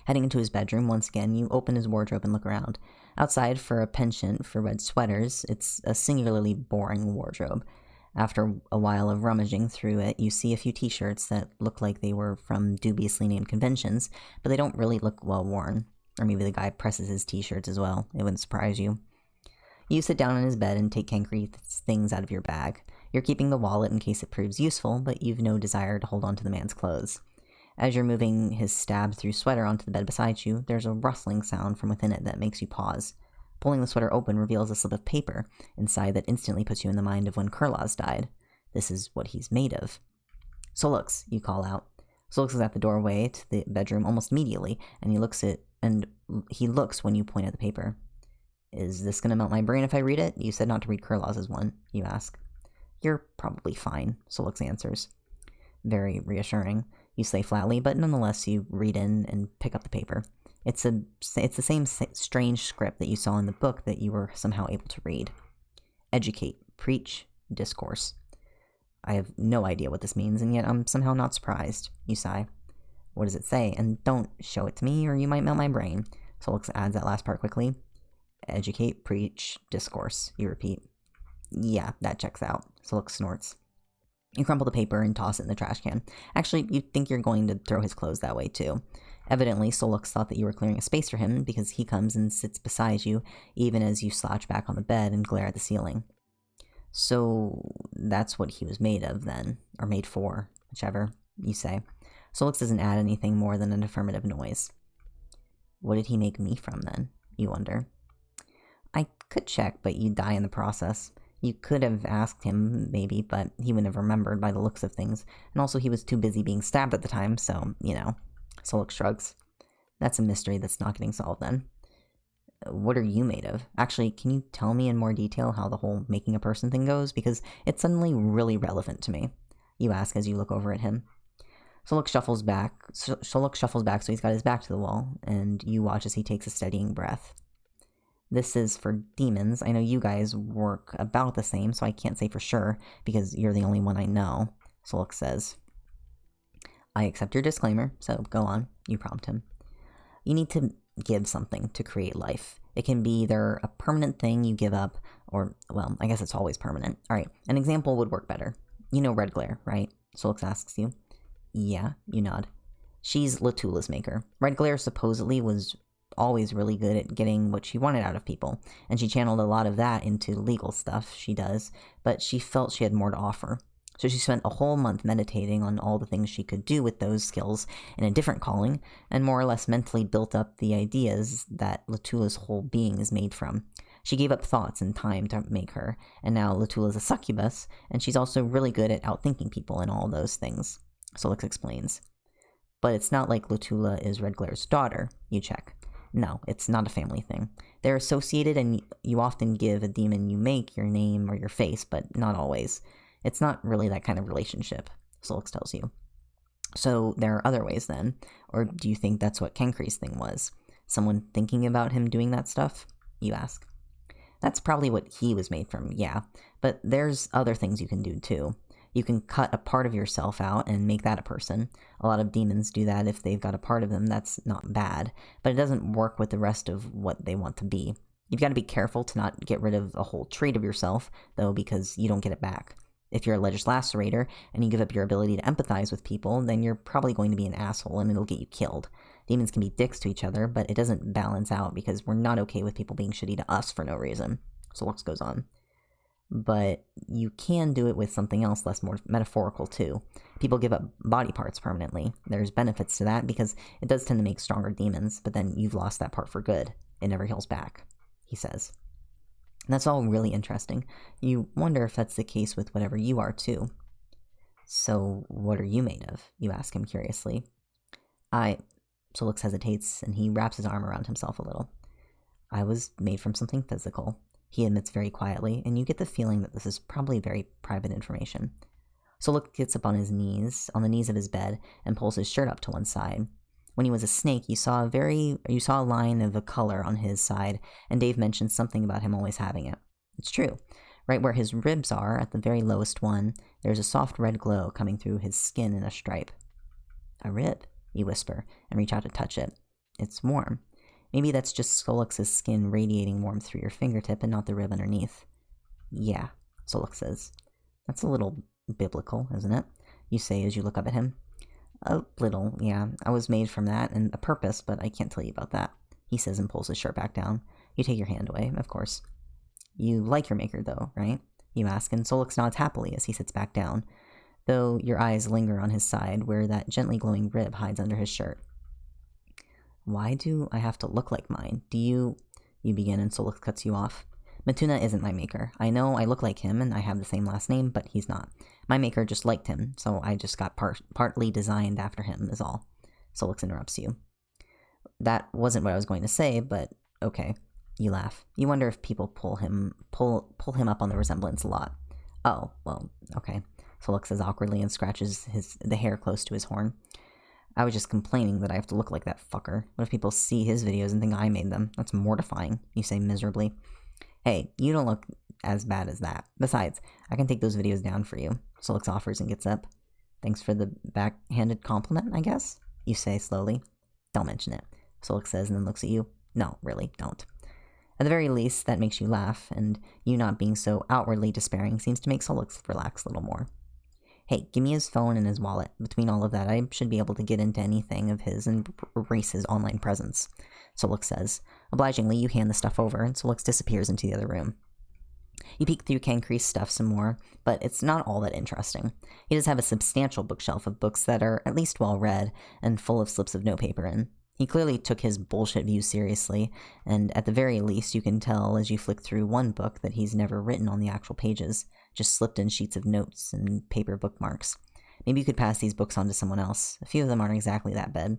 Heading into his bedroom, once again, you open his wardrobe and look around. Outside, for a penchant for red sweaters, it's a singularly boring wardrobe. After a while of rummaging through it, you see a few t-shirts that look like they were from dubiously named conventions, but they don't really look well worn. Or maybe the guy presses his t-shirts as well. It wouldn't surprise you. You sit down on his bed and take Kankreeth's things out of your bag. You're keeping the wallet in case it proves useful, but you've no desire to hold on to the man's clothes. As you're moving his stabbed-through sweater onto the bed beside you, there's a rustling sound from within it that makes you pause. Pulling the sweater open reveals a slip of paper inside that instantly puts you in the mind of when Kurlaz died. This is what he's made of. Solux, you call out. Solux is at the doorway to the bedroom almost immediately, and he looks when you point at the paper. Is this gonna melt my brain if I read it? You said not to read Kurlaz's one, you ask. You're probably fine, Solux answers. Very reassuring. You say flatly, but nonetheless you read in and pick up the paper. It's the same strange script that you saw in the book that you were somehow able to read. Educate, preach, discourse. I have no idea what this means, and yet I'm somehow not surprised. You sigh. What does it say? And don't show it to me, or you might melt my brain. Solix adds that last part quickly. Educate, preach, discourse, you repeat. Yeah, that checks out. Solix snorts. You crumple the paper and toss it in the trash can. Actually, you think you're going to throw his clothes that way, too. Evidently, Solux thought that you were clearing a space for him because he comes and sits beside you, even as you slouch back on the bed and glare at the ceiling. So, that's what he was made of, then. Or made for, whichever, you say. Solux doesn't add anything more than an affirmative noise. What did he make me from, then? You wonder. I could check, but you'd die in the process. You could have asked him, maybe, but he wouldn't have remembered by the looks of things. And also, he was too busy being stabbed at the time, so, you know. Solix shrugs. That's a mystery that's not getting solved, then. What are you made of? Actually, can you tell me in more detail how the whole making a person thing goes? Because it's suddenly really relevant to me. You ask as you look over at him. Solux shuffles back so he's got his back to the wall, and you watch as he takes a steadying breath. This is for demons. I know you guys work about the same, so I can't say for sure, because you're the only one I know, Solux says. I accept your disclaimer, so go on, you prompt him. You need to give something to create life. It can be either a permanent thing you give up, or, well, I guess it's always permanent. Alright, an example would work better. You know Red Glare, right? Solux asks you. Yeah, you nod. She's Latula's maker. Red Glare supposedly was always really good at getting what she wanted out of people, and she channeled a lot of that into legal stuff she does, but she felt she had more to offer. So she spent a whole month meditating on all the things she could do with those skills in a different calling, and more or less mentally built up the ideas that Latula's whole being is made from. She gave up thoughts and time to make her, and now Latula's a succubus, and she's also really good at outthinking people and all those things, Solix explains. But it's not like Latula is Red Glare's daughter, you check. No, it's not a family thing. They're associated, and you often give a demon you make your name or your face, but not always. It's not really that kind of relationship, Solix tells you. So there are other ways then, or do you think that's what Kankreeth's thing was? Someone thinking about him doing that stuff? You ask. That's probably what he was made from, yeah, but there's other things you can do too. You can cut a part of yourself out and make that a person. A lot of demons do that if they've got a part of them that's not bad, but it doesn't work with the rest of what they want to be. You've got to be careful to not get rid of a whole trait of yourself, though, because you don't get it back. If you're a legislacerator and you give up your ability to empathize with people, then you're probably going to be an asshole and it'll get you killed. Demons can be dicks to each other, but it doesn't balance out because we're not okay with people being shitty to us for no reason. So Lux goes on. But you can do it with something else less more metaphorical too. People give up body parts permanently. There's benefits to that because it does tend to make stronger demons, but then you've lost that part for good. It never heals back, he says. And that's all really interesting. You wonder if that's the case with whatever you are, too. So, what are you made of? You ask him curiously. Solix hesitates, and he wraps his arm around himself a little. I was made from something physical, he admits very quietly, and you get the feeling that this is probably very private information. Solix gets up on the knees of his bed, and pulls his shirt up to one side. When he was a snake, you saw a line of a color on his side, and Dave mentioned something about him always having it. It's true. Right where his ribs are, at the very lowest one, there's a soft red glow coming through his skin in a stripe. A rib, you whisper, and reach out to touch it. It's warm. Maybe that's just Solix's skin radiating warmth through your fingertip and not the rib underneath. Yeah, Solix says. That's a little biblical, isn't it? You say as you look up at him. A little, yeah. I was made from that, and a purpose, but I can't tell you about that, he says and pulls his shirt back down. You take your hand away, of course. You like your maker, though, right? You ask, and Solix nods happily as he sits back down, though your eyes linger on his side, where that gently glowing rib hides under his shirt. Why do I have to look like mine? You begin, and Solix cuts you off. Matuna isn't my maker. I know I look like him, and I have the same last name, but he's not. My maker just liked him, so I just got partly designed after him, is all. Solix interrupts you. That wasn't what I was going to say, but okay. You laugh. You wonder if people pull him up on the resemblance a lot. Oh, well, okay. Solix says awkwardly and scratches the hair close to his horn. I was just complaining that I have to look like that fucker. What if people see his videos and think I made them? That's mortifying, you say miserably. Hey, you don't look as bad as that. Besides, I can take those videos down for you. Solix offers and gets up. Thanks for the backhanded compliment, I guess? You say slowly. Don't mention it, Solix says and then looks at you. No, really, don't. At the very least, that makes you laugh, and you not being so outwardly despairing seems to make Solix relax a little more. Hey, give me his phone and his wallet. Between all of that, I should be able to get into anything of his and erase his online presence, Solix says. Obligingly, you hand the stuff over, and Solix disappears into the other room. You peek through Cancre's stuff some more, but it's not all that interesting. He does have a substantial bookshelf of books that are at least well-read and full of slips of notepaper in. He clearly took his bullshit views seriously, and at the very least you can tell as you flick through one book that he's never written on the actual pages, just slipped in sheets of notes and paper bookmarks. Maybe you could pass these books on to someone else. A few of them aren't exactly that bad.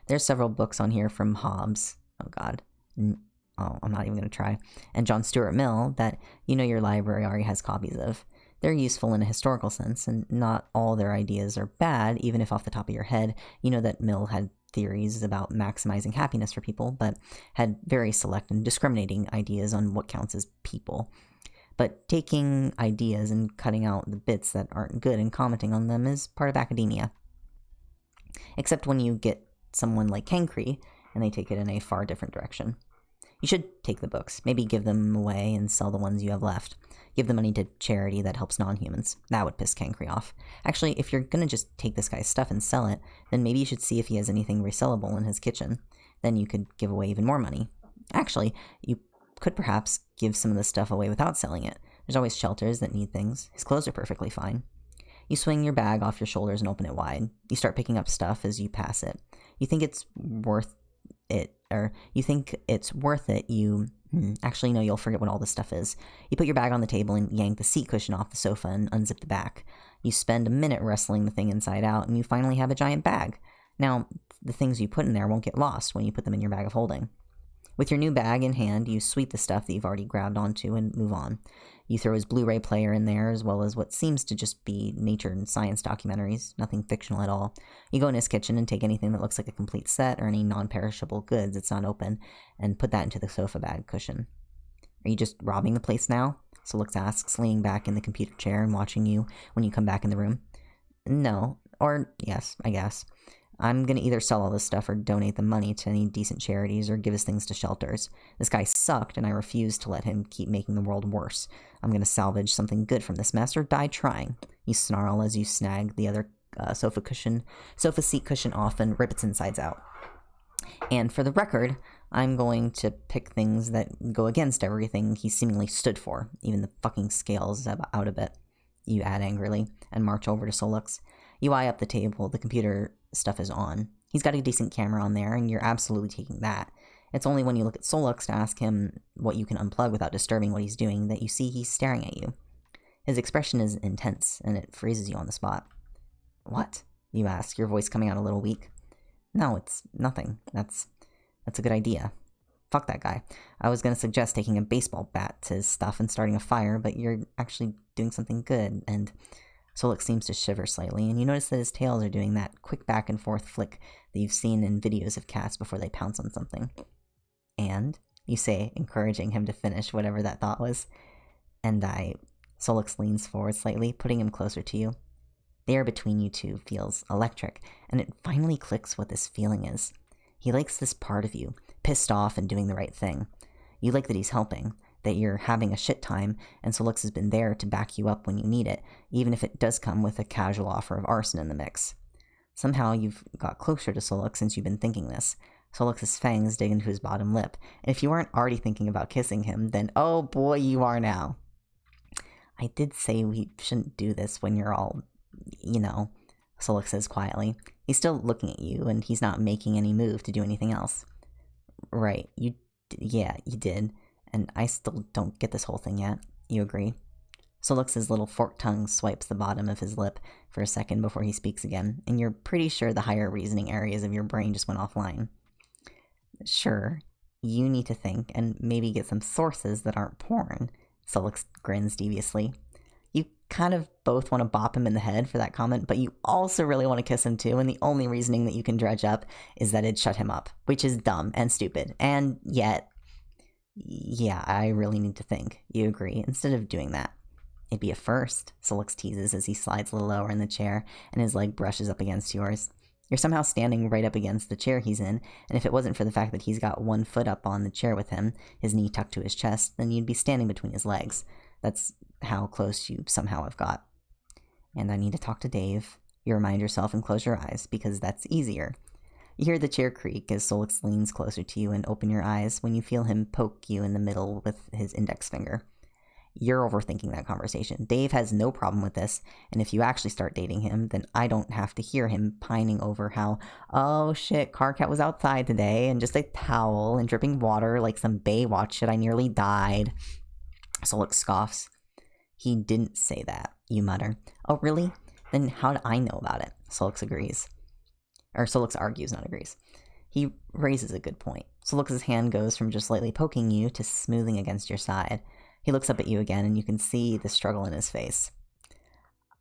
There's several books on here from Hobbes. Oh god. I'm not even going to try. And John Stuart Mill that your library already has copies of. They're useful in a historical sense, and not all their ideas are bad, even if off the top of your head you know that Mill had theories about maximizing happiness for people, but had very select and discriminating ideas on what counts as people. But taking ideas and cutting out the bits that aren't good and commenting on them is part of academia. Except when you get someone like Cancre, and they take it in a far different direction. You should take the books, maybe give them away and sell the ones you have left. Give the money to charity that helps non-humans. That would piss Cancre off. Actually, if you're gonna just take this guy's stuff and sell it, then maybe you should see if he has anything resellable in his kitchen. Then you could give away even more money. Actually, you could perhaps give some of the stuff away without selling it. There's always shelters that need things. His clothes are perfectly fine. You swing your bag off your shoulders and open it wide. You start picking up stuff as you pass it. You think it's worth it. Actually, no, you'll forget what all this stuff is. You put your bag on the table and yank the seat cushion off the sofa and unzip the back. You spend a minute wrestling the thing inside out, and you finally have a giant bag. Now, the things you put in there won't get lost when you put them in your bag of holding. With your new bag in hand, you sweep the stuff that you've already grabbed onto and move on. You throw his Blu-ray player in there, as well as what seems to just be nature and science documentaries, nothing fictional at all. You go in his kitchen and take anything that looks like a complete set or any non-perishable goods that's not open, and put that into the sofa bag cushion. Are you just robbing the place now? Solix asks, leaning back in the computer chair and watching you when you come back in the room. No. Or, yes, I guess. I'm gonna either sell all this stuff or donate the money to any decent charities or give his things to shelters. This guy sucked, and I refuse to let him keep making the world worse. I'm gonna salvage something good from this mess or die trying. You snarl as you snag the other sofa seat cushion off and rip its insides out. And for the record, I'm going to pick things that go against everything he seemingly stood for, even the fucking scales out a bit. You add angrily, and march over to Solix. You eye up the table. The computer stuff is on. He's got a decent camera on there, and you're absolutely taking that. It's only when you look at Solix to ask him what you can unplug without disturbing what he's doing that you see he's staring at you. His expression is intense, and it freezes you on the spot. What? You ask, your voice coming out a little weak. No, it's nothing. That's a good idea. Fuck that guy. I was gonna suggest taking a baseball bat to his stuff and starting a fire, but you're actually doing something good, and Solix seems to shiver slightly, and you notice that his tails are doing that quick back and forth flick that you've seen in videos of cats before they pounce on something. And, you say, encouraging him to finish whatever that thought was. And Solix leans forward slightly, putting him closer to you. The air between you two feels electric, and it finally clicks what this feeling is. He likes this part of you, pissed off and doing the right thing. You like that he's helping, that you're having a shit time, and Solix has been there to back you up when you need it, even if it does come with a casual offer of arson in the mix. Somehow you've got closer to Solix since you've been thinking this. Solix's fangs dig into his bottom lip, and if you aren't already thinking about kissing him, then oh boy, you are now. I did say we shouldn't do this when you're all, Solix says quietly. He's still looking at you, and he's not making any move to do anything else. Right, you did, and I still don't get this whole thing yet. You agree? Solix's little forked tongue swipes the bottom of his lip for a second before he speaks again, and you're pretty sure the higher reasoning areas of your brain just went offline. Sure, you need to think, and maybe get some sources that aren't porn. Solix grins deviously. You kind of both want to bop him in the head for that comment, but you also really want to kiss him too, and the only reasoning that you can dredge up is that it'd shut him up, which is dumb and stupid, and yet, yeah, I really need to think. You agree, instead of doing that. It'd be a first, Solix teases as he slides a little lower in the chair, and his leg brushes up against yours. You're somehow standing right up against the chair he's in, and if it wasn't for the fact that he's got one foot up on the chair with him, his knee tucked to his chest, then you'd be standing between his legs. That's how close you somehow have got. And I need to talk to Dave. You remind yourself and close your eyes, because that's easier. You hear the chair creak as Solix leans closer to you and open your eyes when you feel him poke you in the middle with his index finger. You're overthinking that conversation. Dave has no problem with this, and if you actually start dating him, then I don't have to hear him pining over how, oh shit, Carcat was outside today, and just a towel, and dripping water like some Baywatch shit, I nearly died. Solix scoffs. He didn't say that, you mutter. Oh, really? Then how do I know about it? Solix agrees. Or Solix argues, not agrees. He raises a good point. Solix's hand goes from just slightly poking you to smoothing against your side. He looks up at you again, and you can see the struggle in his face.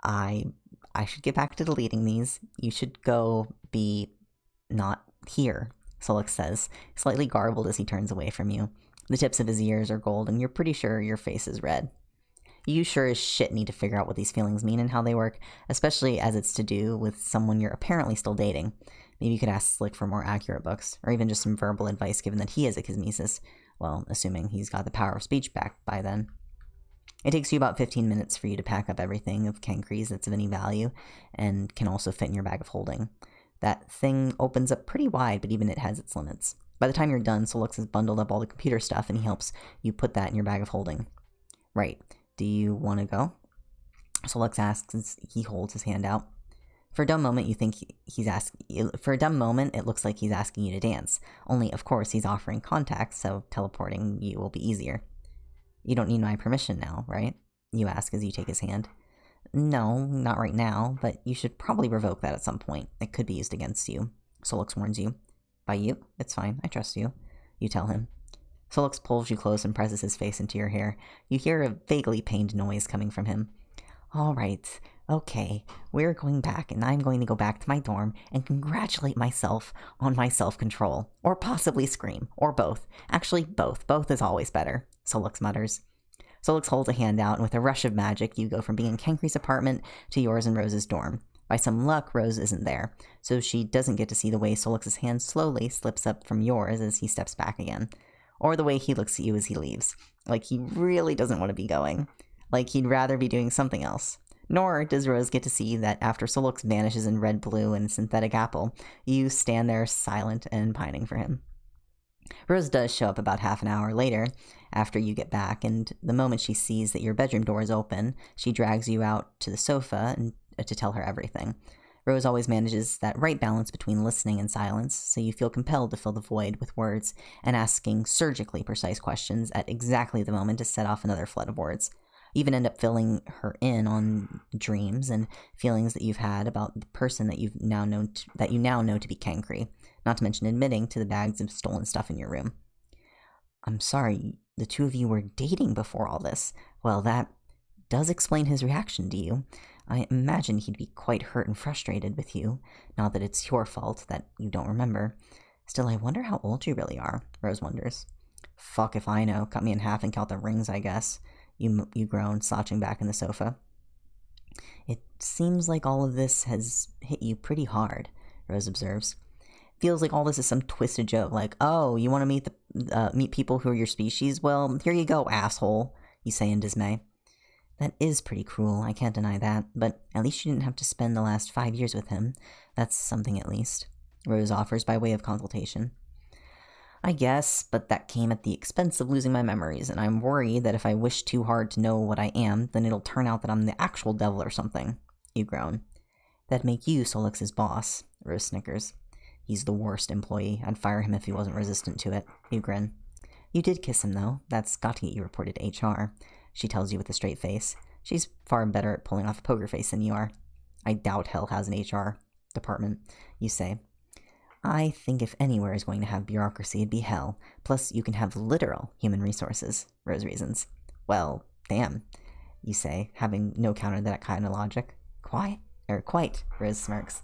I should get back to deleting these. You should go be not here, Solix says, slightly garbled as he turns away from you. The tips of his ears are gold, and you're pretty sure your face is red. You sure as shit need to figure out what these feelings mean and how they work, especially as it's to do with someone you're apparently still dating. Maybe you could ask Slick for more accurate books, or even just some verbal advice given that he has a kismesis. Well, assuming he's got the power of speech back by then. It takes you about 15 minutes for you to pack up everything of Cancre's that's of any value, and can also fit in your bag of holding. That thing opens up pretty wide, but even it has its limits. By the time you're done, Solix has bundled up all the computer stuff, and he helps you put that in your bag of holding. Right. Do you want to go? Solix asks as he holds his hand out. For a dumb moment, you think he's asking. For a dumb moment, it looks like he's asking you to dance. Only, of course, he's offering contact, so teleporting you will be easier. You don't need my permission now, right? You ask as you take his hand. No, not right now, but you should probably revoke that at some point. It could be used against you. Solix warns you. By you? It's fine. I trust you. You tell him. Solix pulls you close and presses his face into your hair. You hear a vaguely pained noise coming from him. All right. Okay, we're going back, and I'm going to go back to my dorm and congratulate myself on my self-control. Or possibly scream. Or both. Actually, both. Both is always better, Solix mutters. Solix holds a hand out, and with a rush of magic, you go from being in Cancre's apartment to yours and Rose's dorm. By some luck, Rose isn't there, so she doesn't get to see the way Solix's hand slowly slips up from yours as he steps back again. Or the way he looks at you as he leaves. Like he really doesn't want to be going. Like he'd rather be doing something else. Nor does Rose get to see that after Solix vanishes in red, blue, and synthetic apple, you stand there silent and pining for him. Rose does show up about half an hour later, after you get back, and the moment she sees that your bedroom door is open, she drags you out to the sofa and, to tell her everything. Rose always manages that right balance between listening and silence, so you feel compelled to fill the void with words and asking surgically precise questions at exactly the moment to set off another flood of words. You even end up filling her in on dreams and feelings that you've had about the person that you now know to be Kankri, not to mention admitting to the bags of stolen stuff in your room. I'm sorry, the two of you were dating before all this. Well, that does explain his reaction to you. I imagine he'd be quite hurt and frustrated with you. Not that it's your fault that you don't remember. Still, I wonder how old you really are, Rose wonders. Fuck if I know. Cut me in half and count the rings, I guess. You groan, slouching back in the sofa. It seems like all of this has hit you pretty hard, Rose observes. Feels like all this is some twisted joke, like, oh, you want to meet people who are your species? Well, here you go, asshole, you say in dismay. That is pretty cruel, I can't deny that, but at least you didn't have to spend the last 5 years with him. That's something at least, Rose offers by way of consultation. I guess, but that came at the expense of losing my memories, and I'm worried that if I wish too hard to know what I am, then it'll turn out that I'm the actual devil or something. You groan. That'd make you Solix's boss, Rose snickers. He's the worst employee. I'd fire him if he wasn't resistant to it. You grin. You did kiss him, though. That's got to get you reported to HR, she tells you with a straight face. She's far better at pulling off a poker face than you are. I doubt hell has an HR department, you say. I think if anywhere is going to have bureaucracy, it'd be hell. Plus, you can have literal human resources, Rose reasons. Well, damn, you say, having no counter to that kind of logic. Quite, Rose smirks.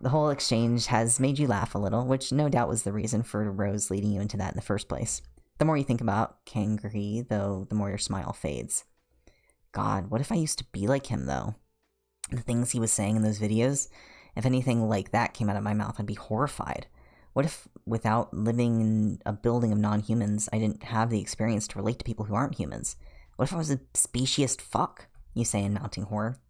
The whole exchange has made you laugh a little, which no doubt was the reason for Rose leading you into that in the first place. The more you think about Kangri, though, the more your smile fades. God, what if I used to be like him, though? The things he was saying in those videos? If anything like that came out of my mouth, I'd be horrified. What if, without living in a building of non-humans, I didn't have the experience to relate to people who aren't humans? What if I was a speciest fuck? You say in mounting horror.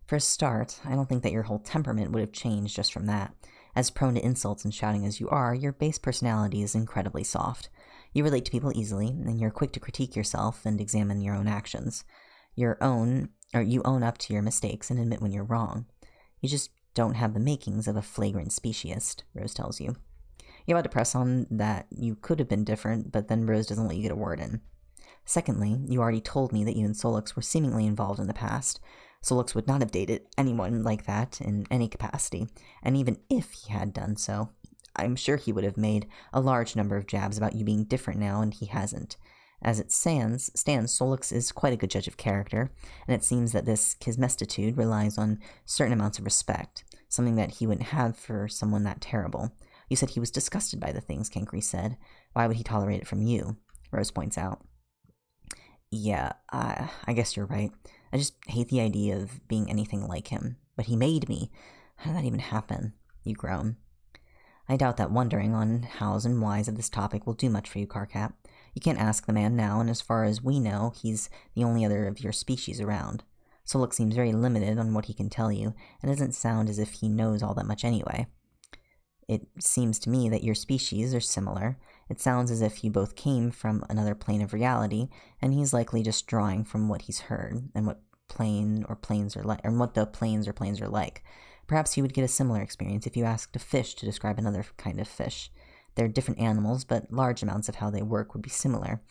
For a start, I don't think that your whole temperament would have changed just from that. As prone to insults and shouting as you are, your base personality is incredibly soft. You relate to people easily, and you're quick to critique yourself and examine your own actions. You own up to your mistakes and admit when you're wrong. You just don't have the makings of a flagrant speciest, Rose tells you. You're about to press on that you could have been different, but then Rose doesn't let you get a word in. Secondly, you already told me that you and Solix were seemingly involved in the past. Solix would not have dated anyone like that in any capacity, and even if he had done so, I'm sure he would have made a large number of jabs about you being different now, and he hasn't. As it stands, Solix is quite a good judge of character, and it seems that this kismestitude relies on certain amounts of respect, something that he wouldn't have for someone that terrible. You said he was disgusted by the things Kankri said. Why would he tolerate it from you? Rose points out. Yeah, I guess you're right. I just hate the idea of being anything like him. But he made me. How did that even happen? You groan. I doubt that wondering on hows and whys of this topic will do much for you, Carcap. You can't ask the man now, and as far as we know, he's the only other of your species around. Solix seems very limited on what he can tell you, and doesn't sound as if he knows all that much anyway. It seems to me that your species are similar. It sounds as if you both came from another plane of reality, and he's likely just drawing from what he's heard, and what planes are like. Perhaps he would get a similar experience if you asked a fish to describe another kind of fish. They're different animals, but large amounts of how they work would be similar,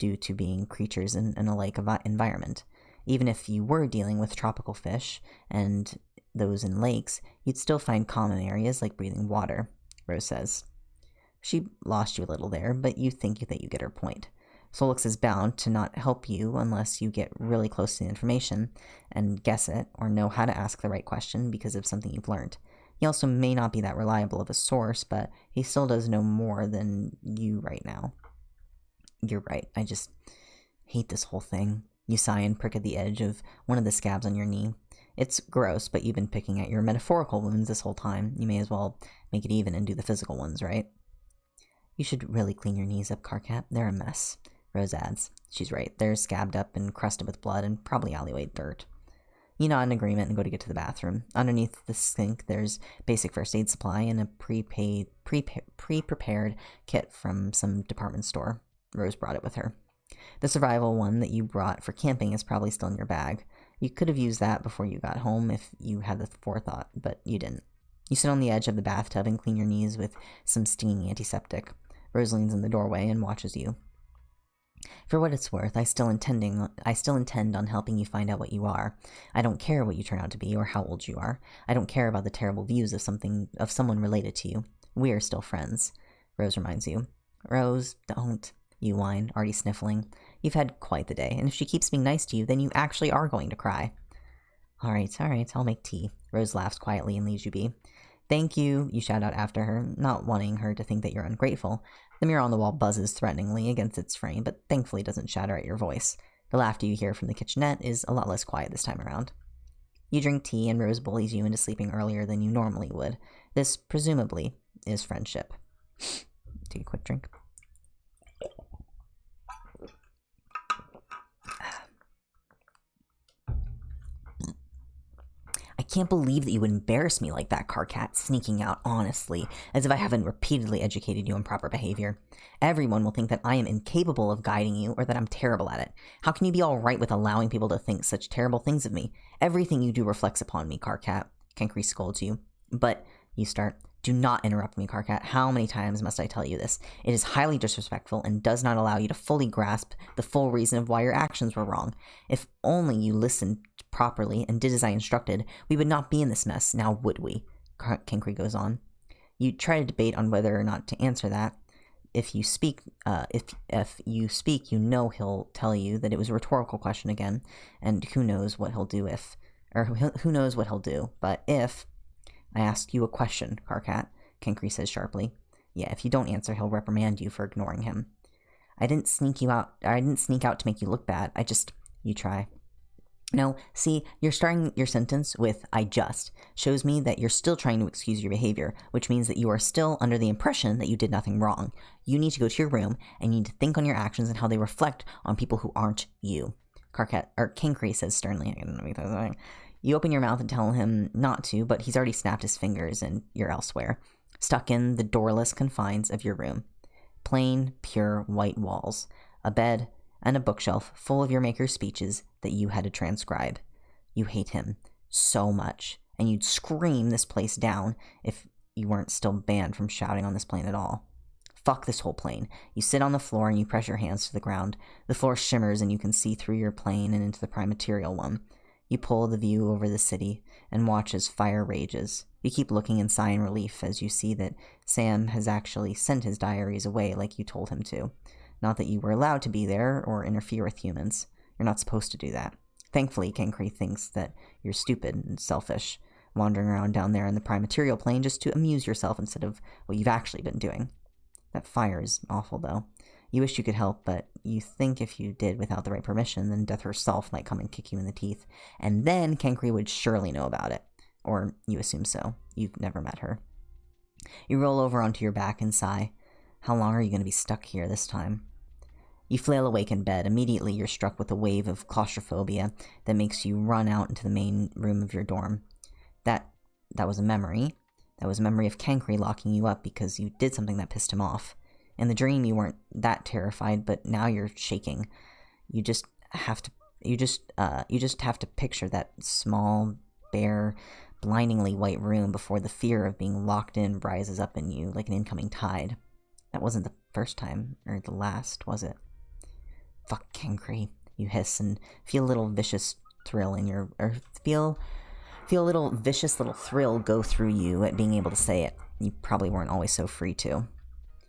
due to being creatures in a like environment. Even if you were dealing with tropical fish, and those in lakes, you'd still find common areas like breathing water, Rose says. She lost you a little there, but you think that you get her point. Solix is bound to not help you unless you get really close to the information and guess it, or know how to ask the right question because of something you've learned. He also may not be that reliable of a source, but he still does know more than you right now. You're right, I just hate this whole thing. You sigh and prick at the edge of one of the scabs on your knee. It's gross, but you've been picking at your metaphorical wounds this whole time. You may as well make it even and do the physical ones, right? You should really clean your knees up, Carcap. They're a mess, Rose adds. She's right. They're scabbed up and crusted with blood and probably alleyway dirt. You nod in agreement and go to get to the bathroom. Underneath the sink, there's basic first aid supply and a pre-prepared kit from some department store. Rose brought it with her. The survival one that you brought for camping is probably still in your bag. You could have used that before you got home if you had the forethought, but you didn't. You sit on the edge of the bathtub and clean your knees with some stinging antiseptic. Rose leans in the doorway and watches you. For what it's worth, I still intend on helping you find out what you are. I don't care what you turn out to be or how old you are. I don't care about the terrible views of someone related to you. We are still friends. Rose reminds you. Rose, don't. You whine, already sniffling. You've had quite the day, and if she keeps being nice to you, then you actually are going to cry. Alright, I'll make tea. Rose laughs quietly and leaves you be. Thank you, you shout out after her, not wanting her to think that you're ungrateful. The mirror on the wall buzzes threateningly against its frame, but thankfully doesn't shatter at your voice. The laughter you hear from the kitchenette is a lot less quiet this time around. You drink tea, and Rose bullies you into sleeping earlier than you normally would. This, presumably, is friendship. Take a quick drink. I can't believe that you would embarrass me like that, Carcat, sneaking out honestly, as if I haven't repeatedly educated you in proper behavior. Everyone will think that I am incapable of guiding you or that I'm terrible at it. How can you be alright with allowing people to think such terrible things of me? Everything you do reflects upon me, Carcat. Kenkri scolds you. But, you start. Do not interrupt me, Carcat. How many times must I tell you this? It is highly disrespectful and does not allow you to fully grasp the full reason of why your actions were wrong. If only you listened properly and did as I instructed, we would not be in this mess, now would we? Kenkri goes on. You try to debate on whether or not to answer that. If you speak, you know he'll tell you that it was a rhetorical question again, and who knows what he'll do if, or who knows what he'll do, but if... I ask you a question, Carcat, Kenkri says sharply. Yeah, if you don't answer, he'll reprimand you for ignoring him. I didn't sneak out to make you look bad. You try. No, see, you're starting your sentence with I just shows me that you're still trying to excuse your behavior, which means that you are still under the impression that you did nothing wrong. You need to go to your room and you need to think on your actions and how they reflect on people who aren't you. Kenkri says sternly. I don't know what he's saying. You open your mouth and tell him not to, but he's already snapped his fingers and you're elsewhere, stuck in the doorless confines of your room. Plain, pure, white walls, a bed, and a bookshelf full of your maker's speeches that you had to transcribe. You hate him so much, and you'd scream this place down if you weren't still banned from shouting on this plane at all. Fuck this whole plane. You sit on the floor and you press your hands to the ground. The floor shimmers and you can see through your plane and into the prime material one. You pull the view over the city and watch as fire rages. You keep looking and sigh in relief as you see that Sam has actually sent his diaries away like you told him to. Not that you were allowed to be there or interfere with humans. You're not supposed to do that. Thankfully, Kenkri thinks that you're stupid and selfish, wandering around down there in the prime material plane just to amuse yourself instead of what you've actually been doing. That fire is awful, though. You wish you could help, but you think if you did without the right permission, then Death herself might come and kick you in the teeth, and then Kenkri would surely know about it. Or you assume so. You've never met her. You roll over onto your back and sigh. How long are you going to be stuck here this time? You flail awake in bed. Immediately you're struck with a wave of claustrophobia that makes you run out into the main room of your dorm. That was a memory. That was a memory of Kenkri locking you up because you did something that pissed him off. In the dream, you weren't that terrified, but now you're shaking. You just have to picture that small, bare, blindingly white room before the fear of being locked in rises up in you like an incoming tide. That wasn't the first time, or the last, was it? Fuck Kenkri, you hiss and feel a little vicious thrill in your... or feel a little vicious little thrill go through you at being able to say it. You probably weren't always so free to.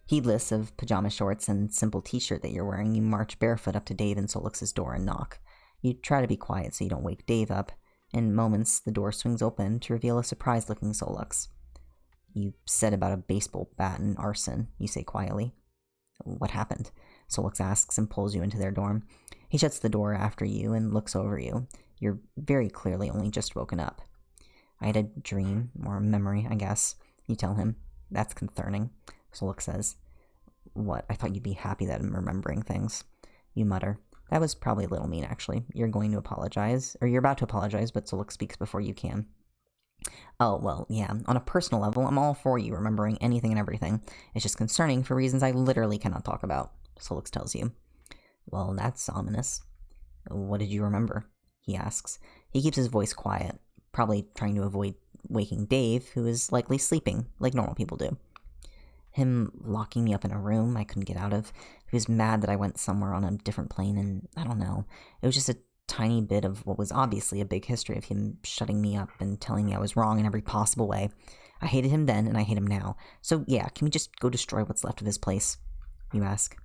Heedless of pajama shorts and simple t-shirt that you're wearing, you march barefoot up to Dave and Solix's door and knock. You try to be quiet so you don't wake Dave up. In moments, the door swings open to reveal a surprised-looking Solix. You said about a baseball bat and arson, you say quietly. What happened? Solix asks and pulls you into their dorm. He shuts the door after you and looks over you. You're very clearly only just woken up. I had a dream, or a memory, I guess. You tell him. That's concerning. Solix says. What? I thought you'd be happy that I'm remembering things. You mutter. That was probably a little mean, actually. You're going to apologize, or you're about to apologize, but Solix speaks before you can. Oh, well, yeah, on a personal level, I'm all for you remembering anything and everything. It's just concerning for reasons I literally cannot talk about, Solix tells you. Well, that's ominous. What did you remember? He asks. He keeps his voice quiet, probably trying to avoid waking Dave, who is likely sleeping, like normal people do. Him locking me up in a room I couldn't get out of. He was mad that I went somewhere on a different plane, and I don't know. It was just a tiny bit of what was obviously a big history of him shutting me up and telling me I was wrong in every possible way. I hated him then, and I hate him now. So yeah, can we just go destroy what's left of his place? You ask.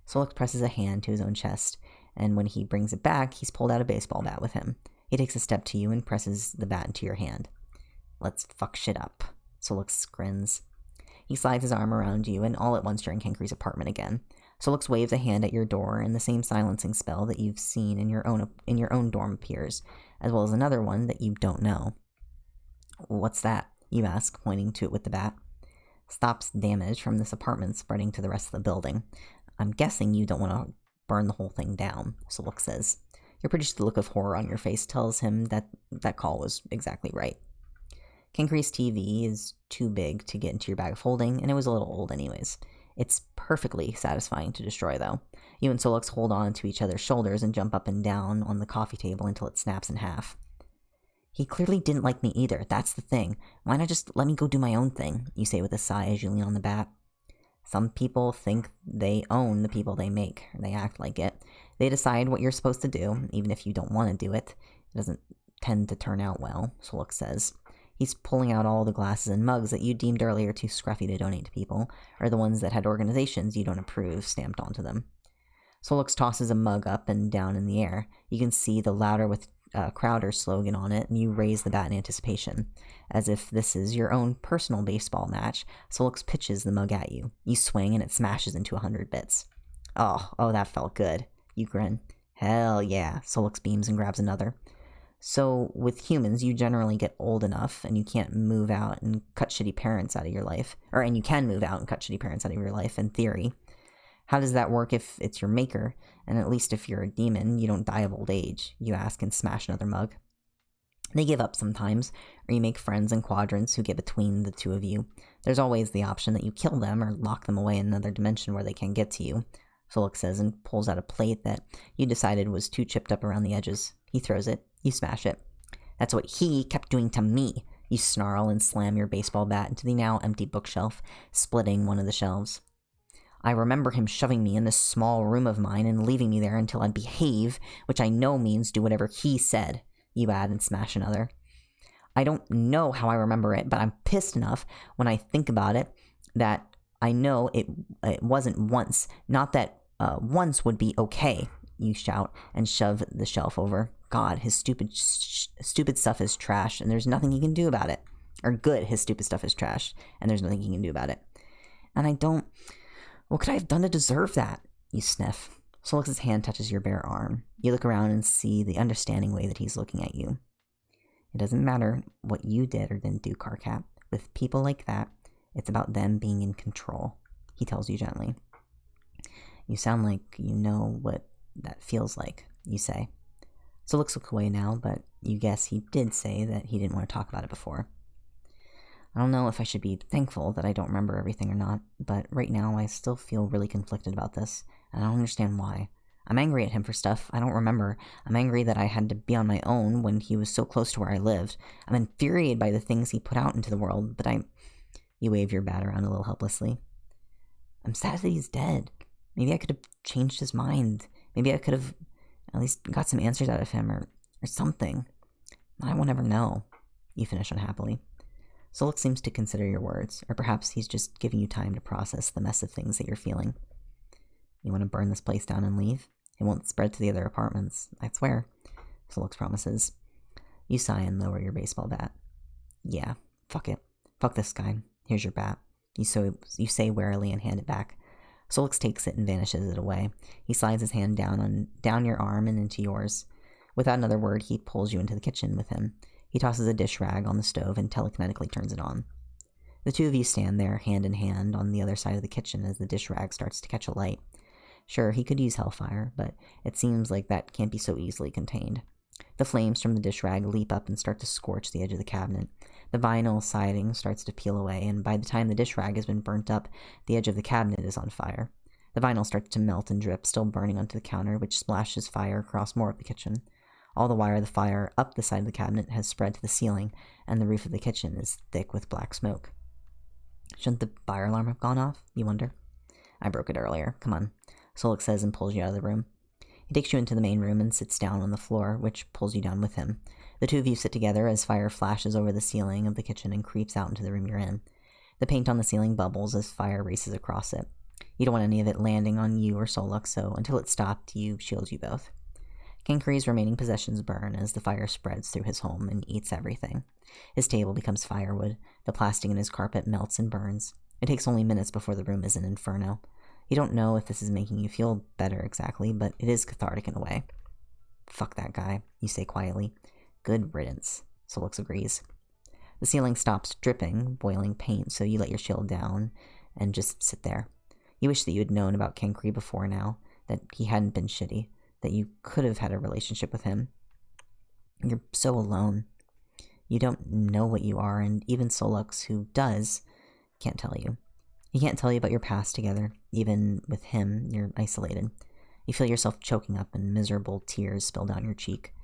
Solix presses a hand to his own chest, and when he brings it back, he's pulled out a baseball bat with him. He takes a step to you and presses the bat into your hand. Let's fuck shit up. Solix grins. He slides his arm around you, and all at once you're in Kenkri's apartment again. Solix waves a hand at your door, and the same silencing spell that you've seen in your own dorm appears, as well as another one that you don't know. What's that? You ask, pointing to it with the bat. Stops damage from this apartment spreading to the rest of the building. I'm guessing you don't want to burn the whole thing down, Solix says. You're pretty sure the look of horror on your face tells him that that call was exactly right. Kenkri's TV is too big to get into your bag of holding, and it was a little old anyways. It's perfectly satisfying to destroy, though. You and Solix hold on to each other's shoulders and jump up and down on the coffee table until it snaps in half. He clearly didn't like me either, that's the thing. Why not just let me go do my own thing, you say with a sigh as you lean on the bat. Some people think they own the people they make, or they act like it. They decide what you're supposed to do, even if you don't want to do it. It doesn't tend to turn out well, Solix says. He's pulling out all the glasses and mugs that you deemed earlier too scruffy to donate to people, or the ones that had organizations you don't approve stamped onto them. Solix tosses a mug up and down in the air. You can see the Louder with Crowder slogan on it, and you raise the bat in anticipation. As if this is your own personal baseball match, Solix pitches the mug at you. You swing, and it smashes into 100 bits. Oh, that felt good. You grin. Hell yeah, Solix beams and grabs another. So, with humans, you generally get old enough, and you can't move out and cut shitty parents out of your life. And you can move out and cut shitty parents out of your life, in theory. How does that work if it's your maker? And at least if you're a demon, you don't die of old age, you ask and smash another mug. They give up sometimes, or you make friends in quadrants who get between the two of you. There's always the option that you kill them or lock them away in another dimension where they can't get to you, Solix says and pulls out a plate that you decided was too chipped up around the edges. He throws it. You smash it. That's what he kept doing to me. You snarl and slam your baseball bat into the now empty bookshelf, splitting one of the shelves. I remember him shoving me in this small room of mine and leaving me there until I'd behave, which I know means do whatever he said, you add and smash another. I don't know how I remember it, but I'm pissed enough when I think about it that I know it wasn't once. Not that once would be okay, you shout and shove the shelf over. God, his stupid stuff is trash, and there's nothing he can do about it. Or good, his stupid stuff is trash, and there's nothing he can do about it. And I don't... What could I have done to deserve that? You sniff. Solix's hand touches your bare arm. You look around and see the understanding way that he's looking at you. It doesn't matter what you did or didn't do, Carcap. With people like that, it's about them being in control, he tells you gently. You sound like you know what that feels like, you say. Solix looks away now, but you guess he did say that he didn't want to talk about it before. I don't know if I should be thankful that I don't remember everything or not, but right now I still feel really conflicted about this, and I don't understand why. I'm angry at him for stuff I don't remember. I'm angry that I had to be on my own when he was so close to where I lived. I'm infuriated by the things he put out into the world, but You wave your bat around a little helplessly. I'm sad that he's dead. Maybe I could have changed his mind. Maybe I could have at least got some answers out of him or something. I won't ever know. You finish unhappily. Solix seems to consider your words, or perhaps he's just giving you time to process the mess of things that you're feeling. You want to burn this place down and leave? It won't spread to the other apartments, I swear, Solix promises. You sigh and lower your baseball bat. Yeah, fuck it. Fuck this guy. Here's your bat. You say warily and hand it back. Solix takes it and vanishes it away. He slides his hand down your arm and into yours. Without another word, he pulls you into the kitchen with him. He tosses a dish rag on the stove and telekinetically turns it on. The two of you stand there, hand in hand, on the other side of the kitchen as the dish rag starts to catch a light. Sure, he could use hellfire, but it seems like that can't be so easily contained. The flames from the dish rag leap up and start to scorch the edge of the cabinet. The vinyl siding starts to peel away, and by the time the dish rag has been burnt up, the edge of the cabinet is on fire. The vinyl starts to melt and drip, still burning onto the counter, which splashes fire across more of the kitchen. All the while, the fire up the side of the cabinet has spread to the ceiling, and the roof of the kitchen is thick with black smoke. Shouldn't the fire alarm have gone off, you wonder? I broke it earlier. Come on, Solix says and pulls you out of the room. He takes you into the main room and sits down on the floor, which pulls you down with him. The two of you sit together as fire flashes over the ceiling of the kitchen and creeps out into the room you're in. The paint on the ceiling bubbles as fire races across it. You don't want any of it landing on you or Solux, so until it stopped, you shield you both. Kankri's remaining possessions burn as the fire spreads through his home and eats everything. His table becomes firewood. The plastic in his carpet melts and burns. It takes only minutes before the room is an inferno. You don't know if this is making you feel better exactly, but it is cathartic in a way. Fuck that guy, you say quietly. Good riddance, Solix agrees. The ceiling stops dripping, boiling paint, so you let your shield down and just sit there. You wish that you had known about Kankri before now, that he hadn't been shitty, that you could have had a relationship with him. You're so alone. You don't know what you are, and even Solux, who does, can't tell you. He can't tell you about your past together. Even with him, you're isolated. You feel yourself choking up and miserable tears spill down your cheek.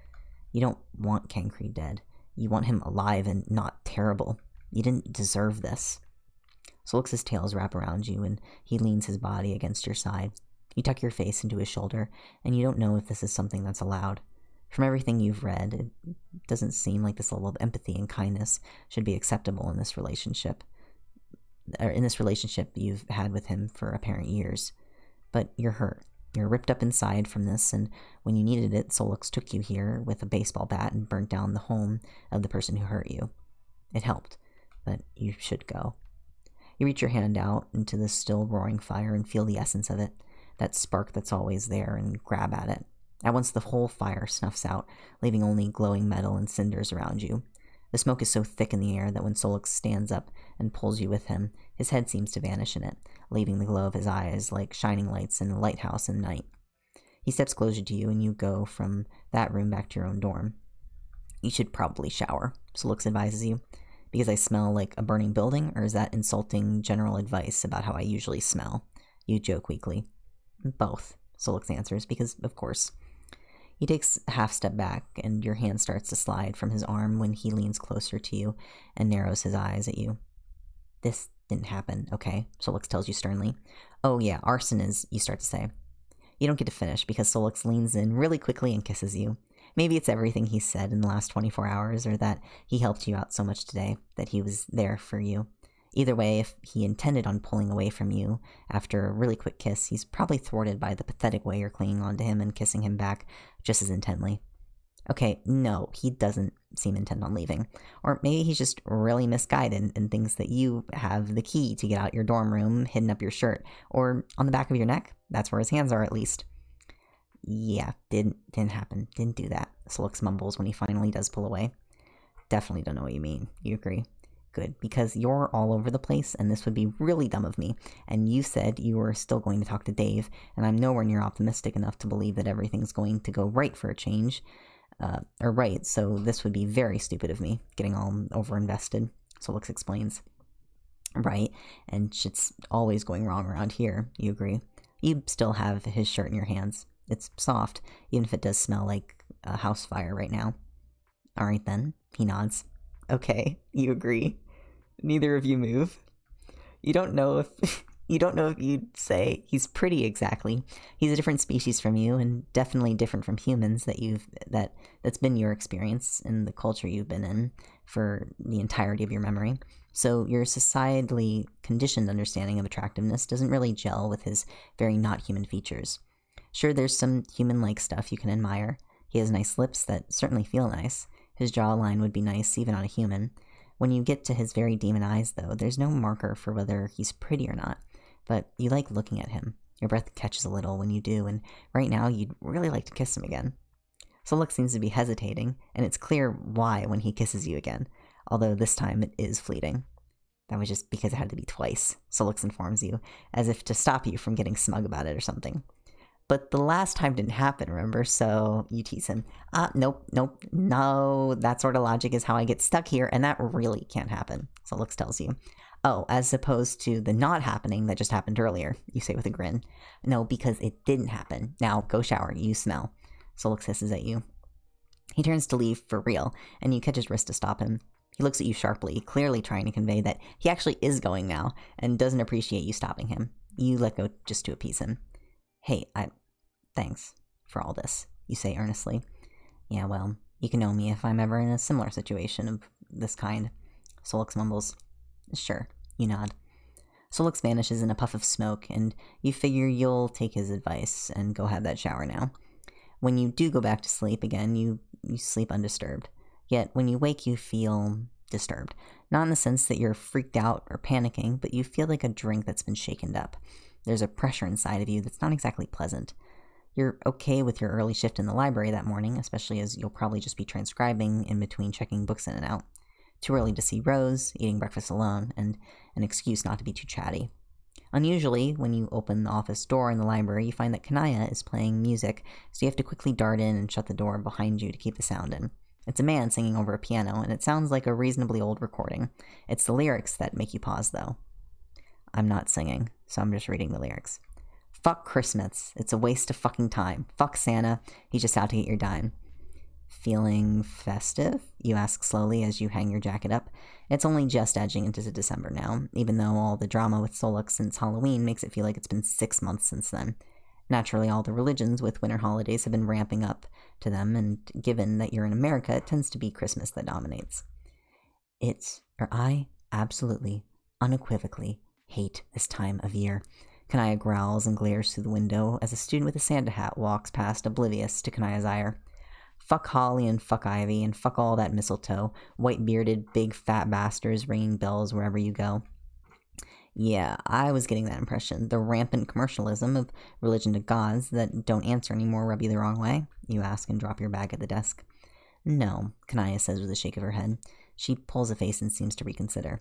You don't want Kankri dead. You want him alive and not terrible. You didn't deserve this. Solux's tails wrap around you, and he leans his body against your side. You tuck your face into his shoulder, and you don't know if this is something that's allowed. From everything you've read, it doesn't seem like this level of empathy and kindness should be acceptable in this relationship. Or in this relationship you've had with him for apparent years. But you're hurt. You're ripped up inside from this, and when you needed it, Solux took you here with a baseball bat and burnt down the home of the person who hurt you. It helped, but you should go. You reach your hand out into the still roaring fire and feel the essence of it, that spark that's always there, and grab at it. At once the whole fire snuffs out, leaving only glowing metal and cinders around you. The smoke is so thick in the air that when Solux stands up and pulls you with him, his head seems to vanish in it, leaving the glow of his eyes like shining lights in a lighthouse in night. He steps closer to you, and you go from that room back to your own dorm. You should probably shower, Solux advises you. Because I smell like a burning building, or is that insulting general advice about how I usually smell? You joke weakly. Both, Solux answers, because of course. He takes a half step back, and your hand starts to slide from his arm when he leans closer to you and narrows his eyes at you. This didn't happen, okay? Solux tells you sternly. Oh yeah, arson is, you start to say. You don't get to finish because Solux leans in really quickly and kisses you. Maybe it's everything he said in the last 24 hours, or that he helped you out so much today, that he was there for you. Either way, if he intended on pulling away from you after a really quick kiss, he's probably thwarted by the pathetic way you're clinging on to him and kissing him back just as intently. Okay, no, he doesn't seem intent on leaving. Or maybe he's just really misguided and thinks that you have the key to get out your dorm room hidden up your shirt, or on the back of your neck. That's where his hands are, at least. Yeah, didn't happen. Didn't do that, Solux mumbles when he finally does pull away. Definitely don't know what you mean. You agree? Good, because you're all over the place, and this would be really dumb of me. And you said you were still going to talk to Dave, and I'm nowhere near optimistic enough to believe that everything's going to go right for a change. So this would be very stupid of me, getting all over-invested, Solux explains. Right, and shit's always going wrong around here, you agree? You still have his shirt in your hands. It's soft, even if it does smell like a house fire right now. Alright then, he nods. Okay, you agree. Neither of you move. You don't know if you'd say he's pretty exactly. He's a different species from you, and definitely different from humans that's been your experience in the culture you've been in for the entirety of your memory. So your societally conditioned understanding of attractiveness doesn't really gel with his very not human features. Sure, there's some human-like stuff you can admire. He has nice lips that certainly feel nice. His jawline would be nice even on a human. When you get to his very demon eyes, though, there's no marker for whether he's pretty or not. But you like looking at him. Your breath catches a little when you do, and right now you'd really like to kiss him again. Solux seems to be hesitating, and it's clear why when he kisses you again, although this time it is fleeting. That was just because it had to be twice, Solux informs you, as if to stop you from getting smug about it or something. But the last time didn't happen, remember? So you tease him. Nope, no, that sort of logic is how I get stuck here, and that really can't happen, Solux tells you. Oh, as opposed to the not happening that just happened earlier, you say with a grin. No, because it didn't happen. Now, go shower, you smell. Solux hisses at you. He turns to leave for real, and you catch his wrist to stop him. He looks at you sharply, clearly trying to convey that he actually is going now and doesn't appreciate you stopping him. You let go just to appease him. Hey, thanks for all this, you say earnestly. Yeah, well, you can know me if I'm ever in a similar situation of this kind. Solix mumbles. Sure, you nod. Solix vanishes in a puff of smoke, and you figure you'll take his advice and go have that shower now. When you do go back to sleep again, you sleep undisturbed. Yet, when you wake, you feel disturbed. Not in the sense that you're freaked out or panicking, but you feel like a drink that's been shaken up. There's a pressure inside of you that's not exactly pleasant. You're okay with your early shift in the library that morning, especially as you'll probably just be transcribing in between checking books in and out. Too early to see Rose, eating breakfast alone, and an excuse not to be too chatty. Unusually, when you open the office door in the library, you find that Kanaya is playing music, so you have to quickly dart in and shut the door behind you to keep the sound in. It's a man singing over a piano, and it sounds like a reasonably old recording. It's the lyrics that make you pause, though. I'm not singing, so I'm just reading the lyrics. Fuck Christmas. It's a waste of fucking time. Fuck Santa. He's just out to get your dime. Feeling festive? You ask slowly as you hang your jacket up. It's only just edging into December now, even though all the drama with Solix since Halloween makes it feel like it's been 6 months since then. Naturally, all the religions with winter holidays have been ramping up to them, and given that you're in America, it tends to be Christmas that dominates. I absolutely, unequivocally hate this time of year. Kanaya growls and glares through the window as a student with a Santa hat walks past, oblivious to Kanaya's ire. Fuck holly and fuck ivy and fuck all that mistletoe, white-bearded, big fat bastards ringing bells wherever you go. Yeah, I was getting that impression. The rampant commercialism of religion to gods that don't answer anymore rub you the wrong way? You ask and drop your bag at the desk. No, Kanaya says with a shake of her head. She pulls a face and seems to reconsider.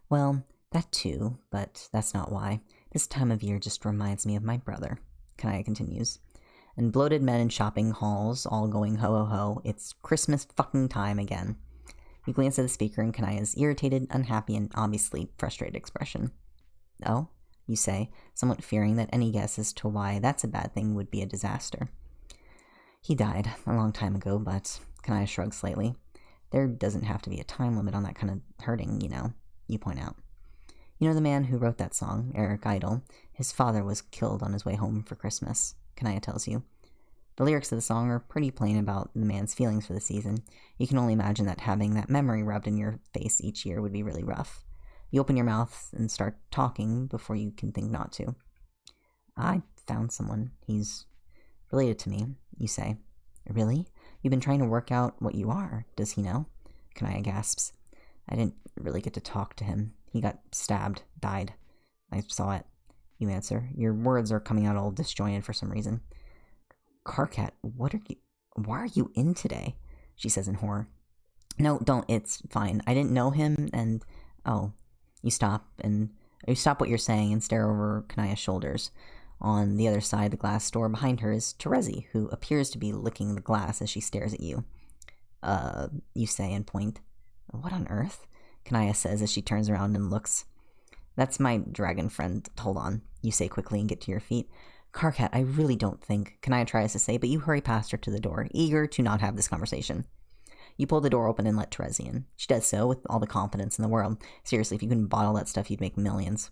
Well, that too, but that's not why. This time of year just reminds me of my brother, Kanaya continues. And bloated men in shopping halls all going ho-ho-ho, it's Christmas fucking time again. You glance at the speaker and Kanaya's irritated, unhappy, and obviously frustrated expression. Oh? You say, somewhat fearing that any guess as to why that's a bad thing would be a disaster. He died a long time ago, but Kanaya shrugs slightly. There doesn't have to be a time limit on that kind of hurting, you point out. You know the man who wrote that song, Eric Idle? His father was killed on his way home for Christmas, Kanaya tells you. The lyrics of the song are pretty plain about the man's feelings for the season. You can only imagine that having that memory rubbed in your face each year would be really rough. You open your mouth and start talking before you can think not to. I found someone. He's related to me, you say. Really? You've been trying to work out what you are. Does he know? Kanaya gasps. I didn't really get to talk to him. He got stabbed, died. I saw it. You answer. Your words are coming out all disjointed for some reason. Karkat, why are you in today? She says in horror. No, don't, it's fine. I didn't know him, and... Oh. You stop what you're saying and stare over Kanaya's shoulders. On the other side of the glass door behind her is Terezi, who appears to be licking the glass as she stares at you. You say and point. What on earth? Kanaya says as she turns around and looks. That's my dragon friend. Hold on, you say quickly and get to your feet. Karkat, I really don't think, Kanaya tries to say, but you hurry past her to the door, eager to not have this conversation. You pull the door open and let Terezi in. She does so with all the confidence in the world. Seriously, if you couldn't bottle that stuff, you'd make millions.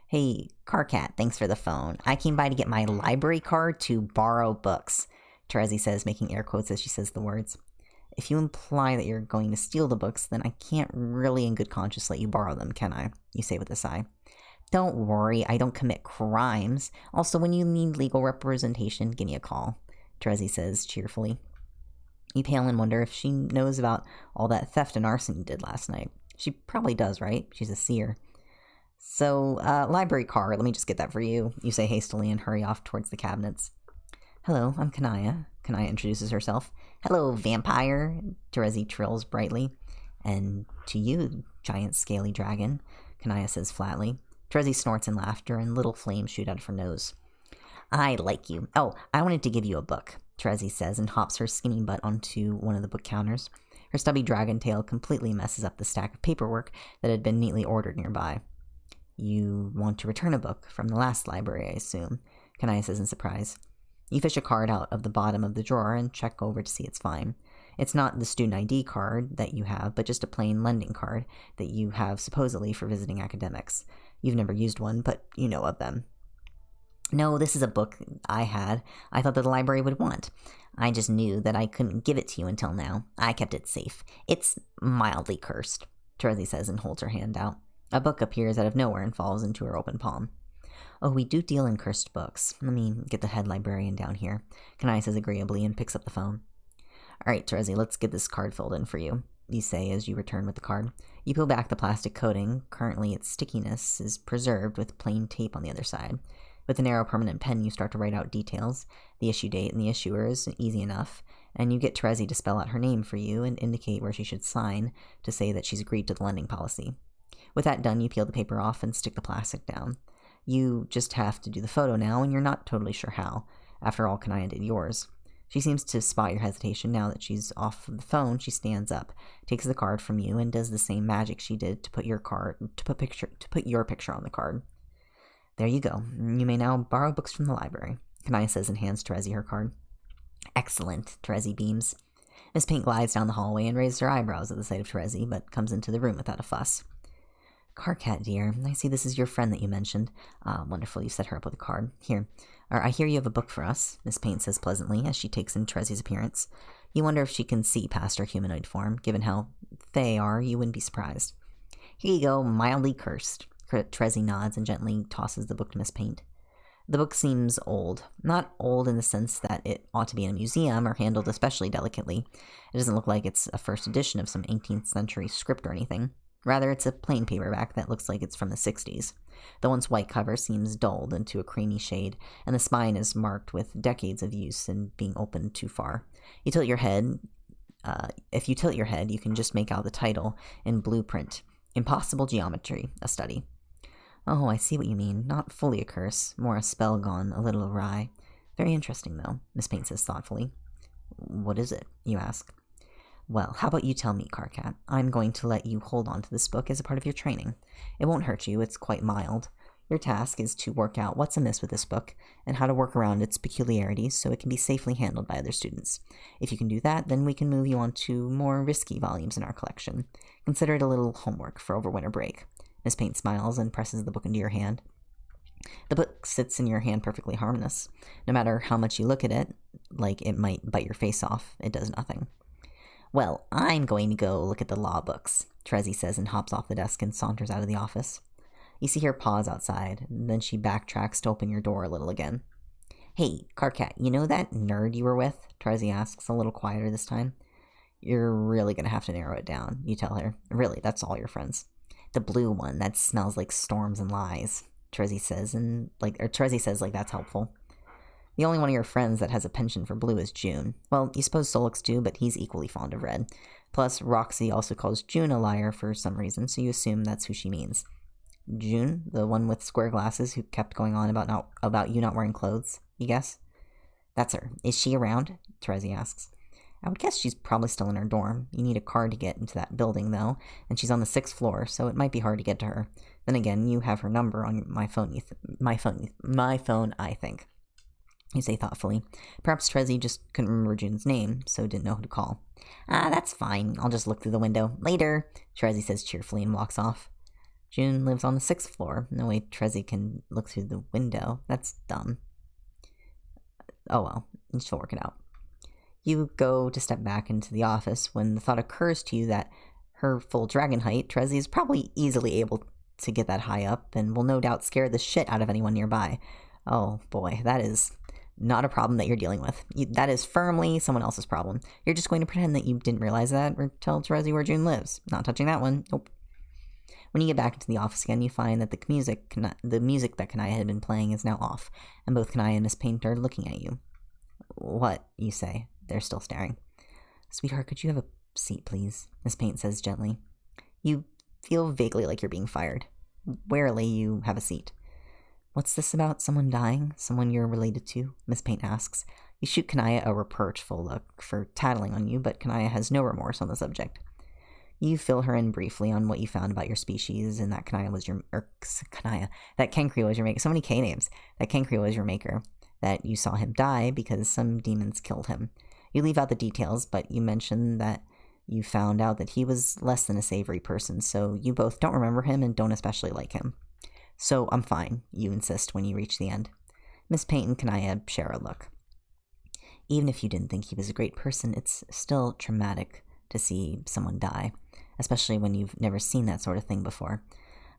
Hey, Karkat, thanks for the phone. I came by to get my library card to borrow books, Terezi says, making air quotes as she says the words. If you imply that you're going to steal the books, then I can't really in good conscience let you borrow them, can I? You say with a sigh. Don't worry, I don't commit crimes. Also, when you need legal representation, give me a call, Terezi says cheerfully. You pale and wonder if she knows about all that theft and arson you did last night. She probably does, right? She's a seer. So, library card, let me just get that for you, you say hastily and hurry off towards the cabinets. Hello, I'm Kanaya. Kanaya introduces herself. Hello, vampire, Terezi trills brightly. And to you, giant scaly dragon, Kanaya says flatly. Terezi snorts in laughter and little flames shoot out of her nose. I like you. Oh, I wanted to give you a book, Terezi says and hops her skinny butt onto one of the book counters. Her stubby dragon tail completely messes up the stack of paperwork that had been neatly ordered nearby. You want to return a book from the last library, I assume, Kanaya says in surprise. You fish a card out of the bottom of the drawer and check over to see it's fine. It's not the student ID card that you have, but just a plain lending card that you have supposedly for visiting academics. You've never used one, but you know of them. No, this is a book I had. I thought that the library would want. I just knew that I couldn't give it to you until now. I kept it safe. It's mildly cursed, Terezi says and holds her hand out. A book appears out of nowhere and falls into her open palm. Oh, we do deal in cursed books. Let me get the head librarian down here, Kanai says agreeably and picks up the phone. Alright, Terezi, let's get this card filled in for you, you say as you return with the card. You peel back the plastic coating. Currently its stickiness is preserved with plain tape on the other side. With a narrow permanent pen, you start to write out details. The issue date and the issuer is easy enough, and you get Terezi to spell out her name for you and indicate where she should sign to say that she's agreed to the lending policy. With that done, you peel the paper off and stick the plastic down. You just have to do the photo now, and you're not totally sure how. After all, Kanaya did yours. She seems to spot your hesitation. Now that she's off of the phone, she stands up, takes the card from you, and does the same magic she did to put your picture on the card. There you go. You may now borrow books from the library, Kanaya says and hands Terezi her card. Excellent, Terezi beams. Miss Pink glides down the hallway and raises her eyebrows at the sight of Terezi, but comes into the room without a fuss. Karkat, dear, I see this is your friend that you mentioned. Ah, wonderful, you set her up with a card. Here, I hear you have a book for us, Miss Payne says pleasantly as she takes in Terezi's appearance. You wonder if she can see past her humanoid form. Given how they are, you wouldn't be surprised. Here you go, mildly cursed. Terezi nods and gently tosses the book to Miss Payne. The book seems old. Not old in the sense that it ought to be in a museum or handled especially delicately. It doesn't look like it's a first edition of some 18th century script or anything. Rather, it's a plain paperback that looks like it's from the 60s. The once white cover seems dulled into a creamy shade, and the spine is marked with decades of use and being opened too far. If you tilt your head, you can just make out the title in blueprint. Impossible Geometry, a Study. Oh, I see what you mean. Not fully a curse, more a spell gone a little awry. Very interesting, though, Miss Payne says thoughtfully. What is it, you ask? Well, how about you tell me, Karkat? I'm going to let you hold on to this book as a part of your training. It won't hurt you, it's quite mild. Your task is to work out what's amiss with this book, and how to work around its peculiarities so it can be safely handled by other students. If you can do that, then we can move you on to more risky volumes in our collection. Consider it a little homework for over winter break. Miss Payne smiles and presses the book into your hand. The book sits in your hand perfectly harmless. No matter how much you look at it, like it might bite your face off, it does nothing. Well, I'm going to go look at the law books, Terezi says and hops off the desk and saunters out of the office. You see her pause outside, and then she backtracks to open your door a little again. Hey, Karkat, you know that nerd you were with? Terezi asks, a little quieter this time. You're really going to have to narrow it down, you tell her. Really, that's all your friends. The blue one that smells like storms and lies, Terezi says, like that's helpful. The only one of your friends that has a penchant for blue is June. Well, you suppose Solix do, but he's equally fond of red. Plus, Roxy also calls June a liar for some reason, so you assume that's who she means. June, the one with square glasses who kept going on about you not wearing clothes, you guess? That's her. Is she around? Terezi asks. I would guess she's probably still in her dorm. You need a card to get into that building, though, and she's on the 6th floor, so it might be hard to get to her. Then again, you have her number on my phone, I think. You say thoughtfully. Perhaps Terezi just couldn't remember June's name, so didn't know who to call. That's fine. I'll just look through the window. Later, Terezi says cheerfully and walks off. June lives on the 6th floor. No way Terezi can look through the window. That's dumb. Oh well, she'll work it out. You go to step back into the office when the thought occurs to you that her full dragon height, Terezi is probably easily able to get that high up and will no doubt scare the shit out of anyone nearby. Oh boy, that is not a problem that you're dealing with. That is firmly someone else's problem. You're just going to pretend that you didn't realize that or tell Terezi where June lives. Not touching that one. Nope. When you get back into the office again, you find that the music that Kanaya had been playing is now off, and both Kanaya and Miss Paint are looking at you. What? You say. They're still staring. Sweetheart, could you have a seat, please? Miss Paint says gently. You feel vaguely like you're being fired. Warily, you have a seat. What's this about? Someone dying? Someone you're related to? Miss Paint asks. You shoot Kanaya a reproachful look for tattling on you, but Kanaya has no remorse on the subject. You fill her in briefly on what you found about your species, and that Kenkri was your maker. So many K names. That Kenkri was your maker. That you saw him die because some demons killed him. You leave out the details, but you mention that you found out that he was less than a savory person, so you both don't remember him and don't especially like him. So I'm fine, you insist when you reach the end. Miss Paint and Kanaya share a look. Even if you didn't think he was a great person, it's still traumatic to see someone die, especially when you've never seen that sort of thing before.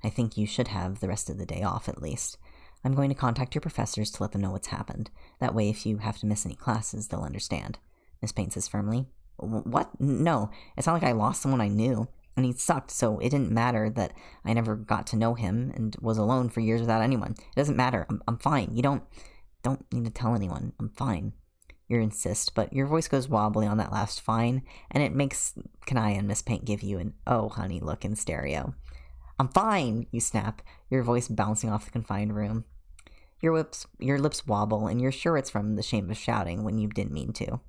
I think you should have the rest of the day off at least. I'm going to contact your professors to let them know what's happened. That way, if you have to miss any classes, they'll understand. Miss Paint says firmly. What? No, it's not like I lost someone I knew, and he sucked, so it didn't matter that I never got to know him and was alone for years without anyone. It doesn't matter. I'm fine. You don't need to tell anyone. I'm fine. You insist, but your voice goes wobbly on that last fine, and it makes Kanaya and Miss Paint give you an oh honey look in stereo. I'm fine, you snap, your voice bouncing off the confined room. Your lips wobble, and you're sure it's from the shame of shouting when you didn't mean to.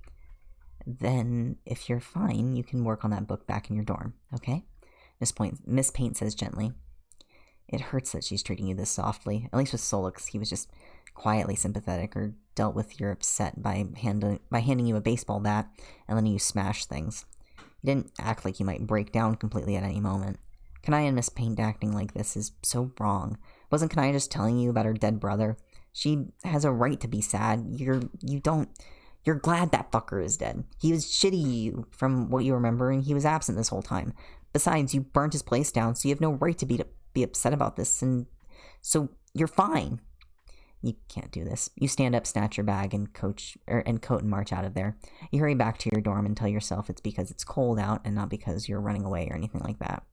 Then, if you're fine, you can work on that book back in your dorm, okay? Miss Paint says gently. It hurts that she's treating you this softly. At least with Solix, he was just quietly sympathetic, or dealt with your upset by handing you a baseball bat and letting you smash things. He didn't act like you might break down completely at any moment. Kanaya and Miss Paint acting like this is so wrong. Wasn't Kanaya just telling you about her dead brother? She has a right to be sad. You're glad that fucker is dead. He was shitty from what you remember, and he was absent this whole time. Besides, you burnt his place down, so you have no right to be upset about this, and so you're fine. You can't do this. You stand up, snatch your bag, and coat and march out of there. You hurry back to your dorm and tell yourself it's because it's cold out and not because you're running away or anything like that.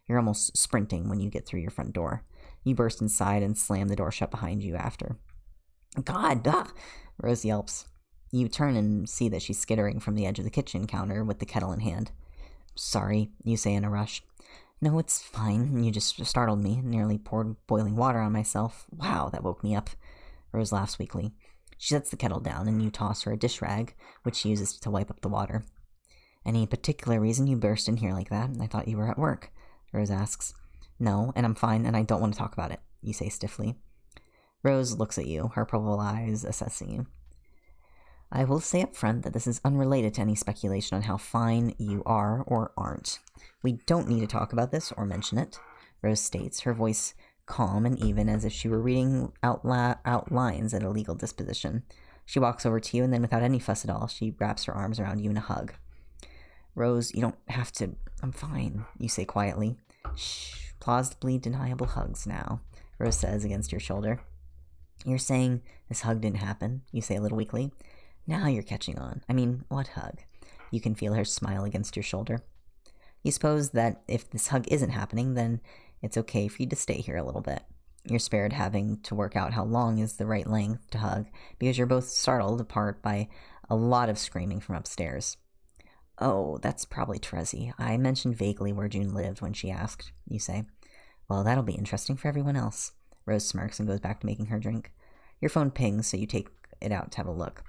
You're almost sprinting when you get through your front door. You burst inside and slam the door shut behind you after. God, ugh! Rose yelps. You turn and see that she's skittering from the edge of the kitchen counter with the kettle in hand. Sorry, you say in a rush. No, it's fine. You just startled me. Nearly poured boiling water on myself. Wow, that woke me up. Rose laughs weakly. She sets the kettle down, and you toss her a dish rag, which she uses to wipe up the water. Any particular reason you burst in here like that? I thought you were at work, Rose asks. No, and I'm fine, and I don't want to talk about it, you say stiffly. Rose looks at you, her purple eyes assessing you. I will say up front that this is unrelated to any speculation on how fine you are or aren't. We don't need to talk about this or mention it, Rose states, her voice calm and even, as if she were reading out lines at a legal disposition. She walks over to you, and then without any fuss at all, she wraps her arms around you in a hug. Rose, you don't have to. I'm fine, you say quietly. Shh, plausibly deniable hugs now, Rose says against your shoulder. You're saying this hug didn't happen, you say a little weakly. Now you're catching on. I mean, what hug? You can feel her smile against your shoulder. You suppose that if this hug isn't happening, then it's okay for you to stay here a little bit. You're spared having to work out how long is the right length to hug, because you're both startled apart by a lot of screaming from upstairs. Oh, that's probably Terezi. I mentioned vaguely where June lived when she asked, you say. Well, that'll be interesting for everyone else. Rose smirks and goes back to making her drink. Your phone pings, so you take it out to have a look.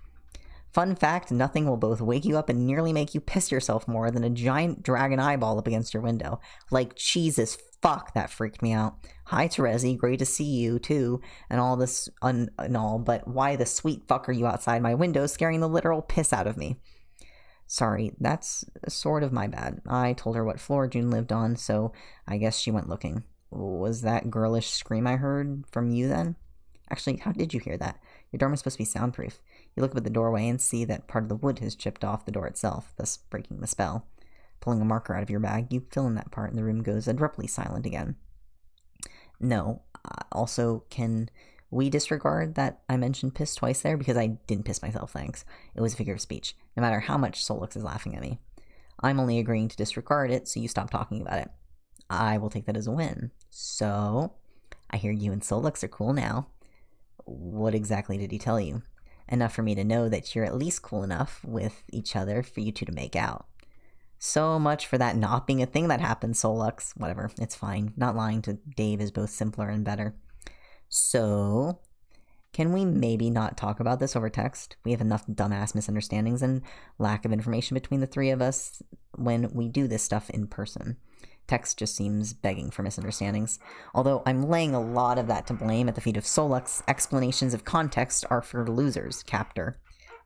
Fun fact, nothing will both wake you up and nearly make you piss yourself more than a giant dragon eyeball up against your window. Like, Jesus fuck, that freaked me out. Hi, Terezi, great to see you, too, and all this, and all, but why the sweet fuck are you outside my window scaring the literal piss out of me? Sorry, that's sort of my bad. I told her what floor June lived on, so I guess she went looking. Was that girlish scream I heard from you then? Actually, how did you hear that? Your dorm is supposed to be soundproof. You look up at the doorway and see that part of the wood has chipped off the door itself, thus breaking the spell. Pulling a marker out of your bag, you fill in that part and the room goes abruptly silent again. No. Also, can we disregard that I mentioned piss twice there? Because I didn't piss myself, thanks. It was a figure of speech, no matter how much Solix is laughing at me. I'm only agreeing to disregard it, so you stop talking about it. I will take that as a win. So, I hear you and Solix are cool now. What exactly did he tell you? Enough for me to know that you're at least cool enough with each other for you two to make out. So much for that not being a thing that happened, Solux. Whatever, it's fine. Not lying to Dave is both simpler and better. So, can we maybe not talk about this over text? We have enough dumbass misunderstandings and lack of information between the three of us when we do this stuff in person. Text just seems begging for misunderstandings. Although I'm laying a lot of that to blame at the feet of Solux, explanations of context are for losers, Captor.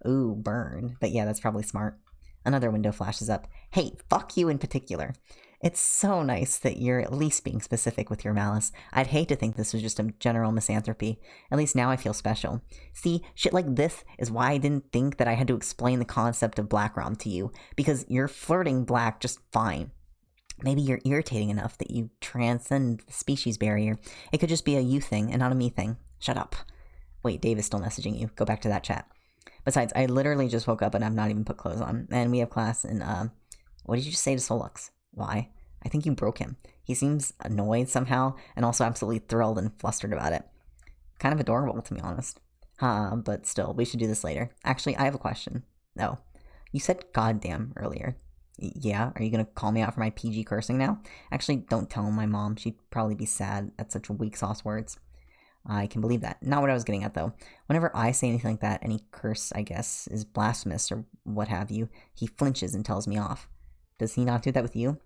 Ooh, burn. But yeah, that's probably smart. Another window flashes up. Hey, fuck you in particular. It's so nice that you're at least being specific with your malice. I'd hate to think this was just a general misanthropy. At least now I feel special. See, shit like this is why I didn't think that I had to explain the concept of black rom to you, because you're flirting black just fine. Maybe you're irritating enough that you transcend the species barrier. It could just be a you thing and not a me thing. Shut up. Wait, Dave is still messaging you. Go back to that chat. Besides, I literally just woke up and I've not even put clothes on. And we have class in, what did you just say to Solux? Why? I think you broke him. He seems annoyed somehow, and also absolutely thrilled and flustered about it. Kind of adorable, to be honest. But still, we should do this later. Actually, I have a question. No. You said goddamn earlier. Yeah? Are you gonna call me out for my PG cursing now? Actually, don't tell my mom. She'd probably be sad at such weak sauce words. I can believe that. Not what I was getting at, though. Whenever I say anything like that, any curse, I guess, is blasphemous or what have you, he flinches and tells me off. Does he not do that with you?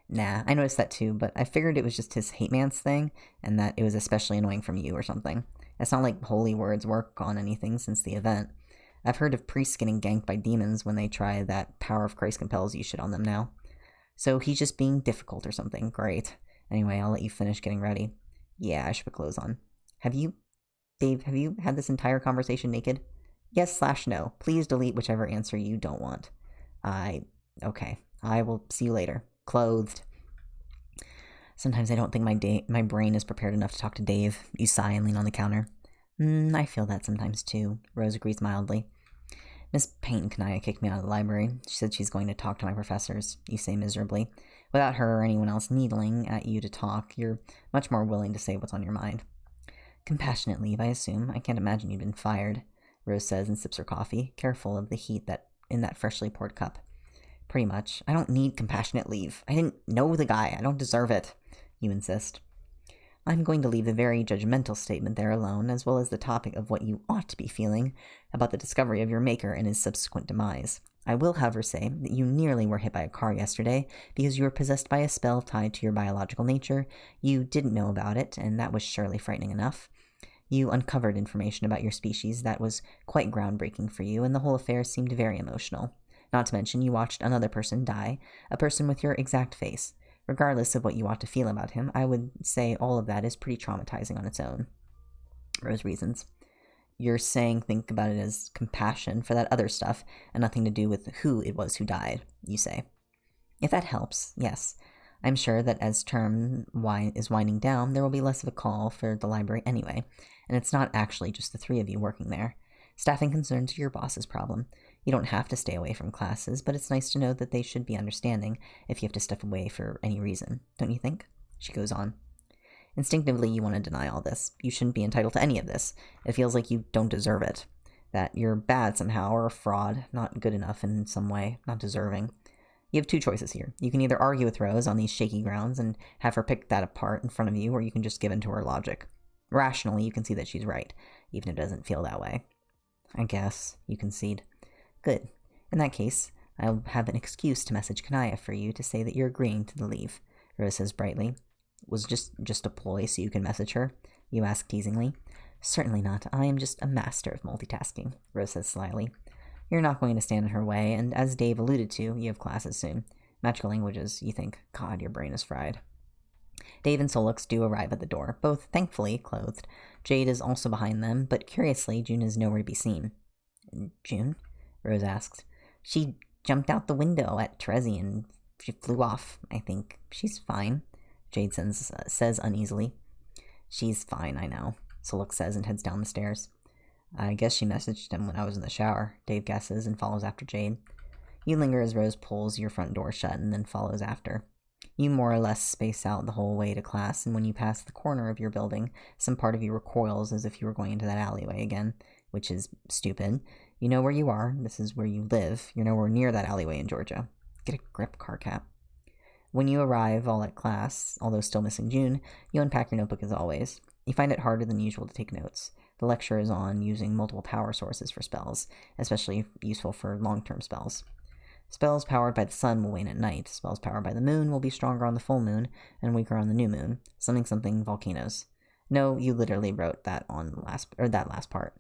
Nah, I noticed that too, but I figured it was just his hate man's thing, and that it was especially annoying from you or something. It's not like holy words work on anything since the event. I've heard of priests getting ganked by demons when they try that power of Christ compels you shit on them now. So he's just being difficult or something. Great. Anyway, I'll let you finish getting ready. Yeah, I should put clothes on. Dave, have you had this entire conversation naked? Yes/no. Please delete whichever answer you don't want. Okay. I will see you later. Clothed. Sometimes I don't think my brain is prepared enough to talk to Dave. You sigh and lean on the counter. I feel that sometimes too. Rose agrees mildly. Miss Payne Kanaya kicked me out of the library. She said she's going to talk to my professors. You say miserably. Without her or anyone else needling at you to talk, you're much more willing to say what's on your mind. Compassionate leave, I assume. I can't imagine you've been fired, Rose says and sips her coffee, careful of the heat in that freshly poured cup. Pretty much. I don't need compassionate leave. I didn't know the guy. I don't deserve it. You insist. I'm going to leave the very judgmental statement there alone, as well as the topic of what you ought to be feeling about the discovery of your maker and his subsequent demise. I will, however, say that you nearly were hit by a car yesterday because you were possessed by a spell tied to your biological nature. You didn't know about it, and that was surely frightening enough. You uncovered information about your species that was quite groundbreaking for you, and the whole affair seemed very emotional. Not to mention, you watched another person die, a person with your exact face. Regardless of what you ought to feel about him, I would say all of that is pretty traumatizing on its own. Rose reasons. You're saying think about it as compassion for that other stuff, and nothing to do with who it was who died, you say. If that helps, yes. I'm sure that as term is winding down, there will be less of a call for the library anyway, and it's not actually just the three of you working there. Staffing concerns are your boss's problem. You don't have to stay away from classes, but it's nice to know that they should be understanding if you have to step away for any reason, don't you think? She goes on. Instinctively, you want to deny all this. You shouldn't be entitled to any of this. It feels like you don't deserve it. That you're bad somehow, or a fraud, not good enough in some way, not deserving. You have two choices here. You can either argue with Rose on these shaky grounds and have her pick that apart in front of you, or you can just give in to her logic. Rationally, you can see that she's right, even if it doesn't feel that way. I guess, you concede. Good. In that case, I'll have an excuse to message Kanaya for you to say that you're agreeing to the leave, Rose says brightly. Was just a ploy so you can message her? You ask teasingly. Certainly not. I am just a master of multitasking, Rose says slyly. You're not going to stand in her way, and as Dave alluded to, you have classes soon. Magical languages, you think. God, your brain is fried. Dave and Solux do arrive at the door, both thankfully clothed. Jade is also behind them, but curiously, June is nowhere to be seen. June? Rose asks. She jumped out the window at Terezi and she flew off, I think. She's fine, Jade says uneasily. She's fine, I know, Solux says and heads down the stairs. I guess she messaged him when I was in the shower, Dave guesses and follows after Jade. You linger as Rose pulls your front door shut and then follows after. You more or less space out the whole way to class, and when you pass the corner of your building, some part of you recoils as if you were going into that alleyway again, which is stupid. You know where you are. This is where you live. You're nowhere near that alleyway in Georgia. Get a grip, Carcat. When you arrive all at class, although still missing June, you unpack your notebook as always. You find it harder than usual to take notes. The lecture is on using multiple power sources for spells, especially useful for long-term spells. Spells powered by the sun will wane at night. Spells powered by the moon will be stronger on the full moon and weaker on the new moon. Something volcanoes. No, you literally wrote that on that last part.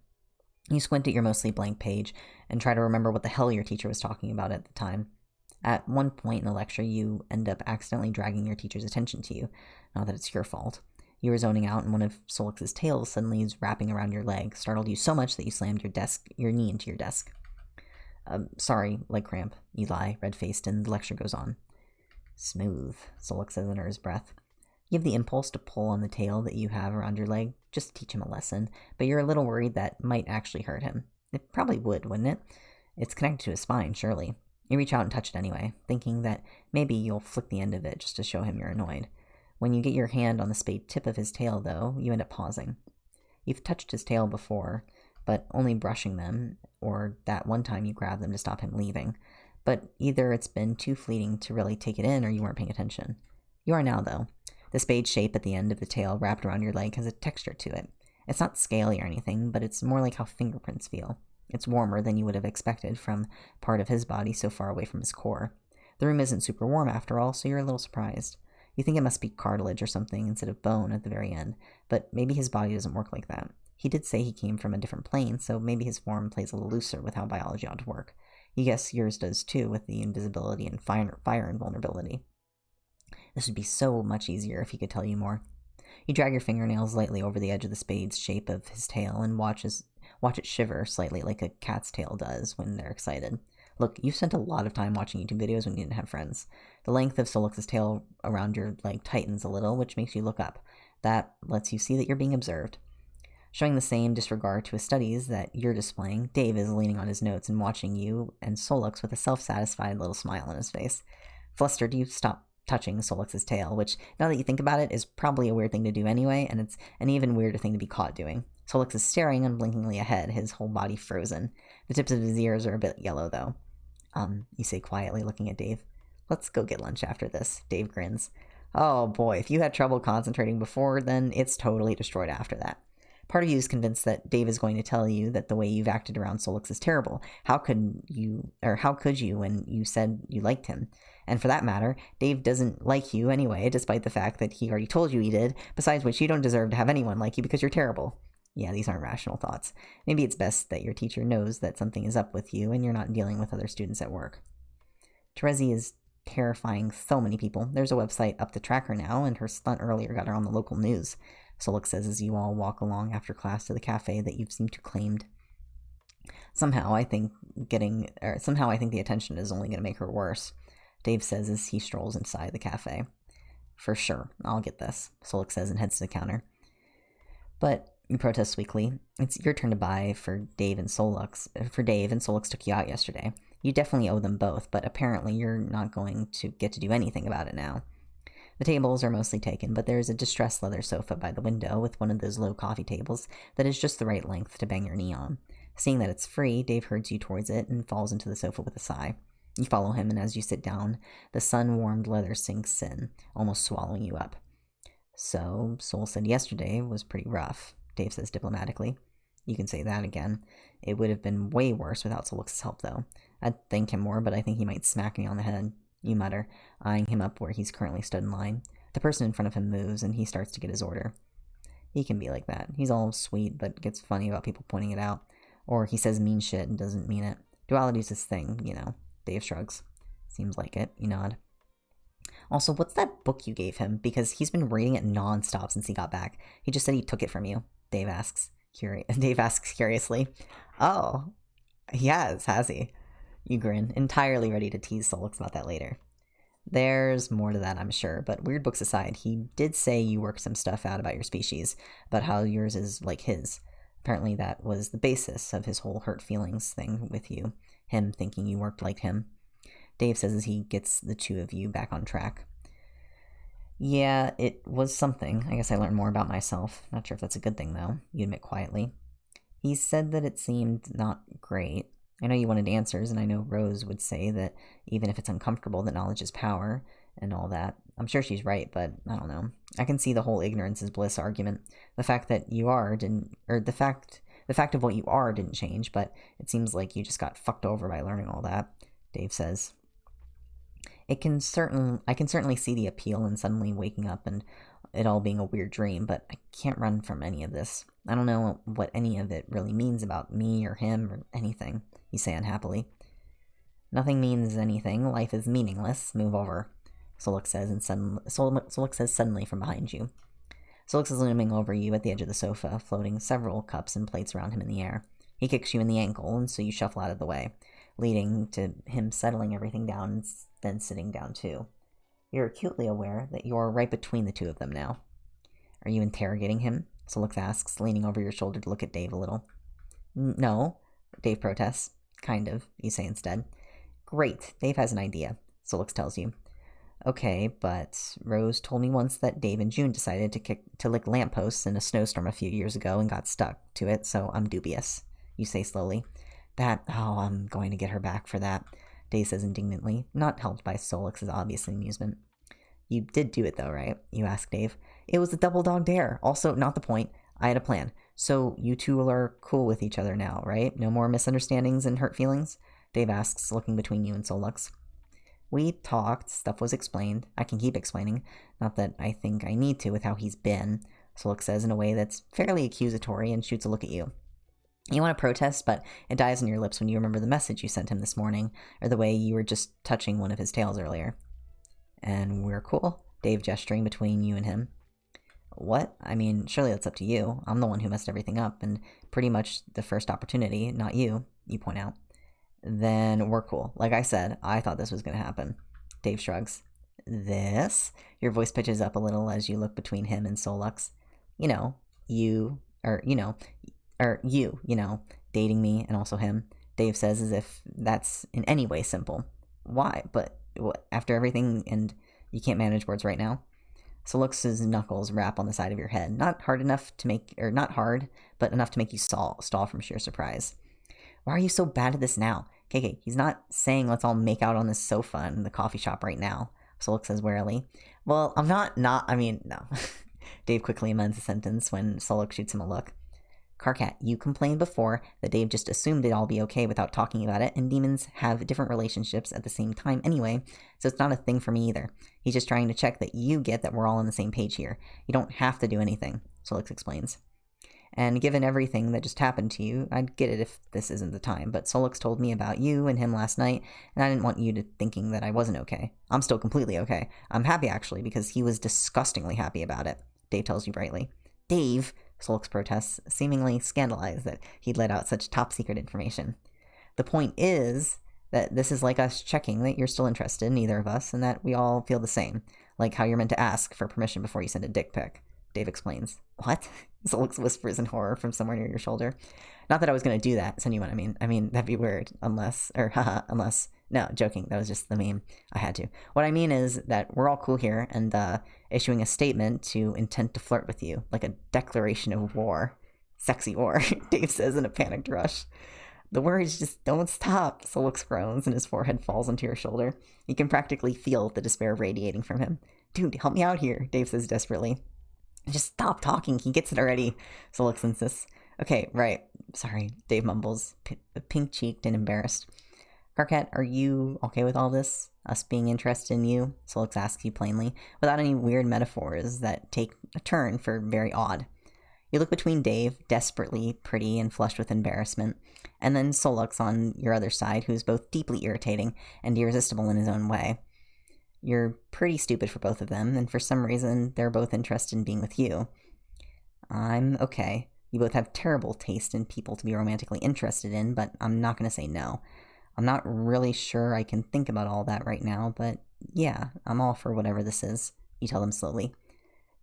You squint at your mostly blank page and try to remember what the hell your teacher was talking about at the time. At one point in the lecture, you end up accidentally dragging your teacher's attention to you. Not that it's your fault. You were zoning out, and one of Solix's tails suddenly is wrapping around your leg, startled you so much that you slammed your knee into your desk. Sorry, leg cramp, you lie, red-faced, and the lecture goes on. Smooth, Solix says under his breath. You have the impulse to pull on the tail that you have around your leg, just to teach him a lesson, but you're a little worried that might actually hurt him. It probably would, wouldn't it? It's connected to his spine, surely. You reach out and touch it anyway, thinking that maybe you'll flick the end of it just to show him you're annoyed. When you get your hand on the spade tip of his tail, though, you end up pausing. You've touched his tail before, but only brushing them, or that one time you grabbed them to stop him leaving. But either it's been too fleeting to really take it in, or you weren't paying attention. You are now, though. The spade shape at the end of the tail wrapped around your leg has a texture to it. It's not scaly or anything, but it's more like how fingerprints feel. It's warmer than you would have expected from part of his body so far away from his core. The room isn't super warm after all, so you're a little surprised. You think it must be cartilage or something instead of bone at the very end, but maybe his body doesn't work like that. He did say he came from a different plane, so maybe his form plays a little looser with how biology ought to work. You guess yours does too, with the invisibility and fire invulnerability. This would be so much easier if he could tell you more. You drag your fingernails lightly over the edge of the spade's shape of his tail and watch it shiver slightly like a cat's tail does when they're excited. Look, you've spent a lot of time watching YouTube videos when you didn't have friends. The length of Solix's tail around your leg tightens a little, which makes you look up. That lets you see that you're being observed. Showing the same disregard to his studies that you're displaying, Dave is leaning on his notes and watching you and Solix with a self-satisfied little smile on his face. Flustered, you stop touching Solix's tail, which, now that you think about it, is probably a weird thing to do anyway, and it's an even weirder thing to be caught doing. Solix is staring unblinkingly ahead, his whole body frozen. The tips of his ears are a bit yellow, though. You say quietly, looking at Dave. Let's go get lunch after this. Dave grins. Oh boy, if you had trouble concentrating before, then it's totally destroyed after that. Part of you is convinced that Dave is going to tell you that the way you've acted around Solix is terrible. How could you when you said you liked him? And for that matter, Dave doesn't like you anyway, despite the fact that he already told you he did, besides which you don't deserve to have anyone like you because you're terrible. Yeah, these aren't rational thoughts. Maybe it's best that your teacher knows that something is up with you and you're not dealing with other students at work. Terezi is terrifying so many people. There's a website up to track her now, and her stunt earlier got her on the local news. Solix says as you all walk along after class to the cafe that you've seemed to claimed. Somehow I think the attention is only going to make her worse, Dave says as he strolls inside the cafe. For sure, I'll get this, Solix says and heads to the counter. But you protest weakly. It's your turn to buy for Dave and Solix took you out yesterday. You definitely owe them both, but apparently you're not going to get to do anything about it now. The tables are mostly taken, but there is a distressed leather sofa by the window with one of those low coffee tables that is just the right length to bang your knee on. Seeing that it's free, Dave herds you towards it and falls into the sofa with a sigh. You follow him, and as you sit down, the sun-warmed leather sinks in, almost swallowing you up. So, Sol said yesterday was pretty rough, Dave says diplomatically. You can say that again. It would have been way worse without Solix's help, though. I'd thank him more, but I think he might smack me on the head. You mutter, eyeing him up where he's currently stood in line. The person in front of him moves, and he starts to get his order. He can be like that. He's all sweet, but gets funny about people pointing it out. Or he says mean shit and doesn't mean it. Duality's his thing, you know. Dave shrugs. Seems like it. You nod. Also, what's that book you gave him? Because he's been reading it non-stop since he got back. He just said he took it from you. Dave asks curiously. Oh, he has he? You grin, entirely ready to tease Solix about that later. There's more to that, I'm sure, but weird books aside, he did say you worked some stuff out about your species, about how yours is like his. Apparently that was the basis of his whole hurt feelings thing with you, him thinking you worked like him. Dave says as he gets the two of you back on track. Yeah, it was something. I guess I learned more about myself. Not sure if that's a good thing, though, you admit quietly. He said that it seemed not great. I know you wanted answers, and I know Rose would say that even if it's uncomfortable, that knowledge is power, and all that. I'm sure she's right, but I don't know. I can see the whole ignorance is bliss argument. The fact that you are didn't, or the fact of what you are didn't change, but it seems like you just got fucked over by learning all that, Dave says. I can certainly see the appeal in suddenly waking up and it all being a weird dream, but I can't run from any of this. I don't know what any of it really means about me or him or anything, you say unhappily. Nothing means anything. Life is meaningless. Move over, Solix says, and Solix says suddenly from behind you. Solix is looming over you at the edge of the sofa, floating several cups and plates around him in the air. He kicks you in the ankle, and so you shuffle out of the way, leading to him settling everything down and then sitting down too. You're acutely aware that you're right between the two of them now. Are you interrogating him? Solix asks, leaning over your shoulder to look at Dave a little. No, Dave protests. Kind of, you say instead. Great, Dave has an idea, Solix tells you. Okay, but Rose told me once that Dave and June decided to lick lampposts in a snowstorm a few years ago and got stuck to it, so I'm dubious, you say slowly. I'm going to get her back for that, Dave says indignantly, not helped by Solix's obvious amusement. You did do it though, right? You ask Dave. It was a double dog dare. Also, not the point. I had a plan. So you two are cool with each other now, right? No more misunderstandings and hurt feelings? Dave asks, looking between you and Solux. We talked, stuff was explained. I can keep explaining. Not that I think I need to with how he's been, Solux says in a way that's fairly accusatory and shoots a look at you. You want to protest, but it dies on your lips when you remember the message you sent him this morning, or the way you were just touching one of his tails earlier. And we're cool, Dave gesturing between you and him. What? I mean, surely that's up to you. I'm the one who messed everything up, and pretty much the first opportunity, not you point out. Then we're cool. Like I said, I thought this was going to happen. Dave shrugs. This? Your voice pitches up a little as you look between him and Solux. You, dating me and also him, Dave says as if that's in any way simple. Why? But what, after everything, and you can't manage words right now? Solux's knuckles rap on the side of your head. Not hard, but enough to make you stall from sheer surprise. Why are you so bad at this now? KK, he's not saying let's all make out on this sofa in the coffee shop right now, Solux says warily. Well, I'm not, no. Dave quickly amends the sentence when Solux shoots him a look. Carcat, you complained before that Dave just assumed it'd all be okay without talking about it, and demons have different relationships at the same time anyway, so it's not a thing for me either. He's just trying to check that you get that we're all on the same page here. You don't have to do anything, Solix explains. And given everything that just happened to you, I'd get it if this isn't the time, but Solix told me about you and him last night, and I didn't want you to thinking that I wasn't okay. I'm still completely okay. I'm happy, actually, because he was disgustingly happy about it, Dave tells you brightly. Dave, Solix protests, seemingly scandalized that he'd let out such top-secret information. The point is that this is like us checking that you're still interested in either of us, and that we all feel the same, like how you're meant to ask for permission before you send a dick pic, Dave explains. What? Solix whispers in horror from somewhere near your shoulder. Not that I was going to do that, send you what I mean. I mean, that'd be weird, unless, no, joking, that was just the meme. I had to. What I mean is that we're all cool here, and issuing a statement to intent to flirt with you, like a declaration of war. Sexy war, Dave says in a panicked rush. The words just don't stop, Solix groans, and his forehead falls onto your shoulder. You can practically feel the despair radiating from him. Dude, help me out here, Dave says desperately. Just stop talking, he gets it already, Solix insists. Okay, right, sorry, Dave mumbles, pink-cheeked and embarrassed. Carcat, are you okay with all this? Us being interested in you? Solix asks you plainly, without any weird metaphors that take a turn for very odd. You look between Dave, desperately pretty and flushed with embarrassment, and then Solix on your other side, who's both deeply irritating and irresistible in his own way. You're pretty stupid for both of them, and for some reason, they're both interested in being with you. I'm okay. You both have terrible taste in people to be romantically interested in, but I'm not going to say no. I'm not really sure I can think about all that right now, but yeah, I'm all for whatever this is, you tell them slowly.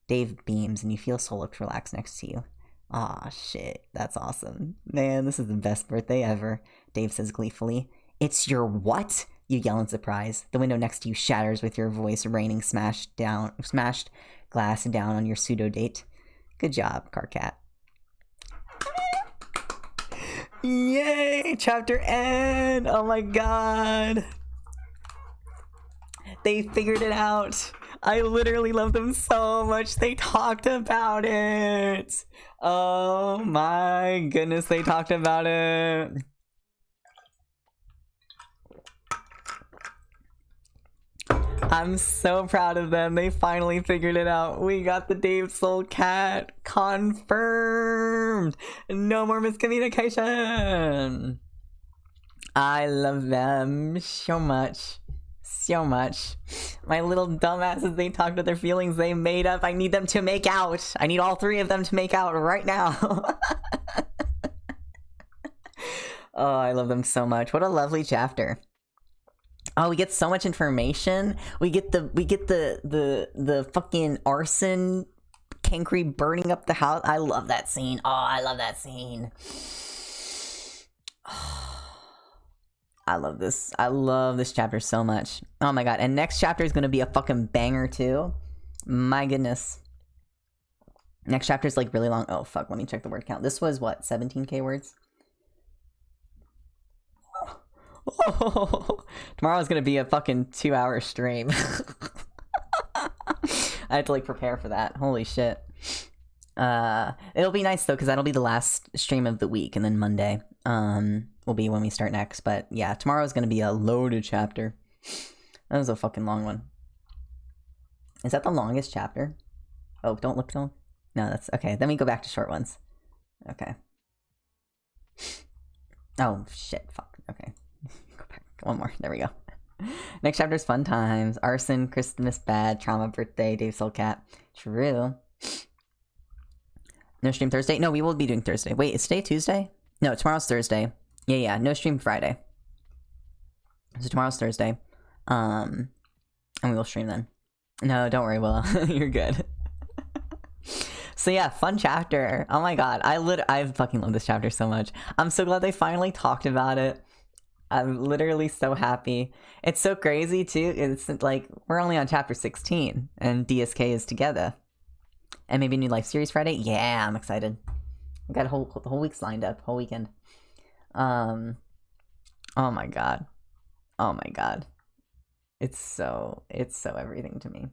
Dave beams, and you feel Solix relax next to you. Aw, shit, that's awesome. Man, this is the best birthday ever, Dave says gleefully. It's your what? You yell in surprise. The window next to you shatters with your voice raining smashed glass down on your pseudo-date. Good job, Carcat. Yay! Chapter end! Oh my god! They figured it out! I literally love them so much. They talked about it! Oh my goodness, they talked about it! I'm so proud of them. They finally figured it out. We got the Dave Soul Cat confirmed. No more miscommunication. I love them so much. So much. My little dumbasses, they talked about their feelings, they made up. I need them to make out. I need all three of them to make out right now. Oh, I love them so much. What a lovely chapter. Oh, we get so much information. We get the fucking arson Kankri burning up the house. I love that scene. Oh, I love that scene. I love this. I love this chapter so much. Oh my god. And next chapter is going to be a fucking banger too. My goodness. Next chapter is like really long. Oh fuck, let me check the word count. This was what, 17k words? Oh, tomorrow's gonna be a fucking 2-hour stream. I had to like prepare for that. Holy shit. It'll be nice though, because that'll be the last stream of the week, and then Monday will be when we start next. But yeah, tomorrow's gonna be a loaded chapter. That was a fucking long one. Is that the longest chapter? Oh, don't look. No, that's okay. Then we go back to short ones. Okay. Oh shit. Fuck. Okay. Go back. One more. There we go. Next chapter is fun times. Arson, Christmas bad, trauma birthday, Dave Soulcat. True. No stream Thursday? No, we will be doing Thursday. Wait, is today Tuesday? No, tomorrow's Thursday. Yeah. No stream Friday. So tomorrow's Thursday. And we will stream then. No, don't worry, Willow. You're good. So yeah, fun chapter. Oh my god. I fucking love this chapter so much. I'm so glad they finally talked about it. I'm literally so happy. It's so crazy too. It's like we're only on chapter 16 and DSK is together. And maybe a new life series Friday. Yeah, I'm excited. I got the whole week's lined up, whole weekend. Oh my god. Oh my god. It's so everything to me.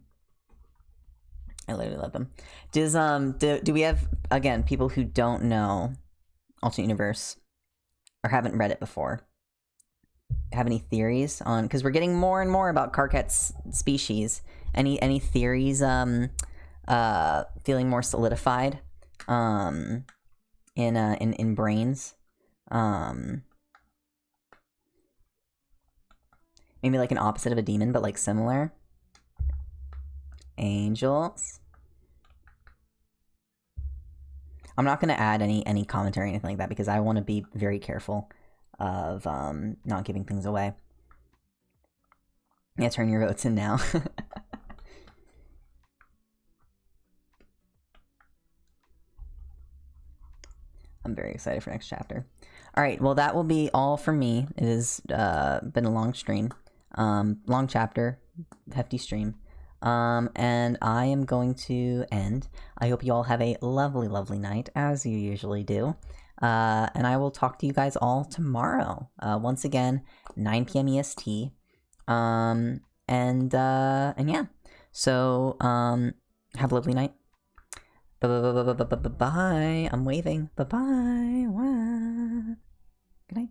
I literally love them. Do we have, again, people who don't know Alternate Universe or haven't read it before, have any theories on, because we're getting more and more about Karkat's species. Any theories feeling more solidified in brains? Maybe like an opposite of a demon, but like similar. Angels. I'm not going to add any commentary or anything like that because I want to be very careful of not giving things away. Yeah, turn your votes in now. I'm very excited for next chapter. All right, well, that will be all for me. It has been a long stream. Long chapter, hefty stream. And I am going to end. I hope you all have a lovely, lovely night, as you usually do. And I will talk to you guys all tomorrow. Once again, 9 p.m. EST. And yeah. So, have a lovely night. Bye. I'm waving. Bye-bye. Good night.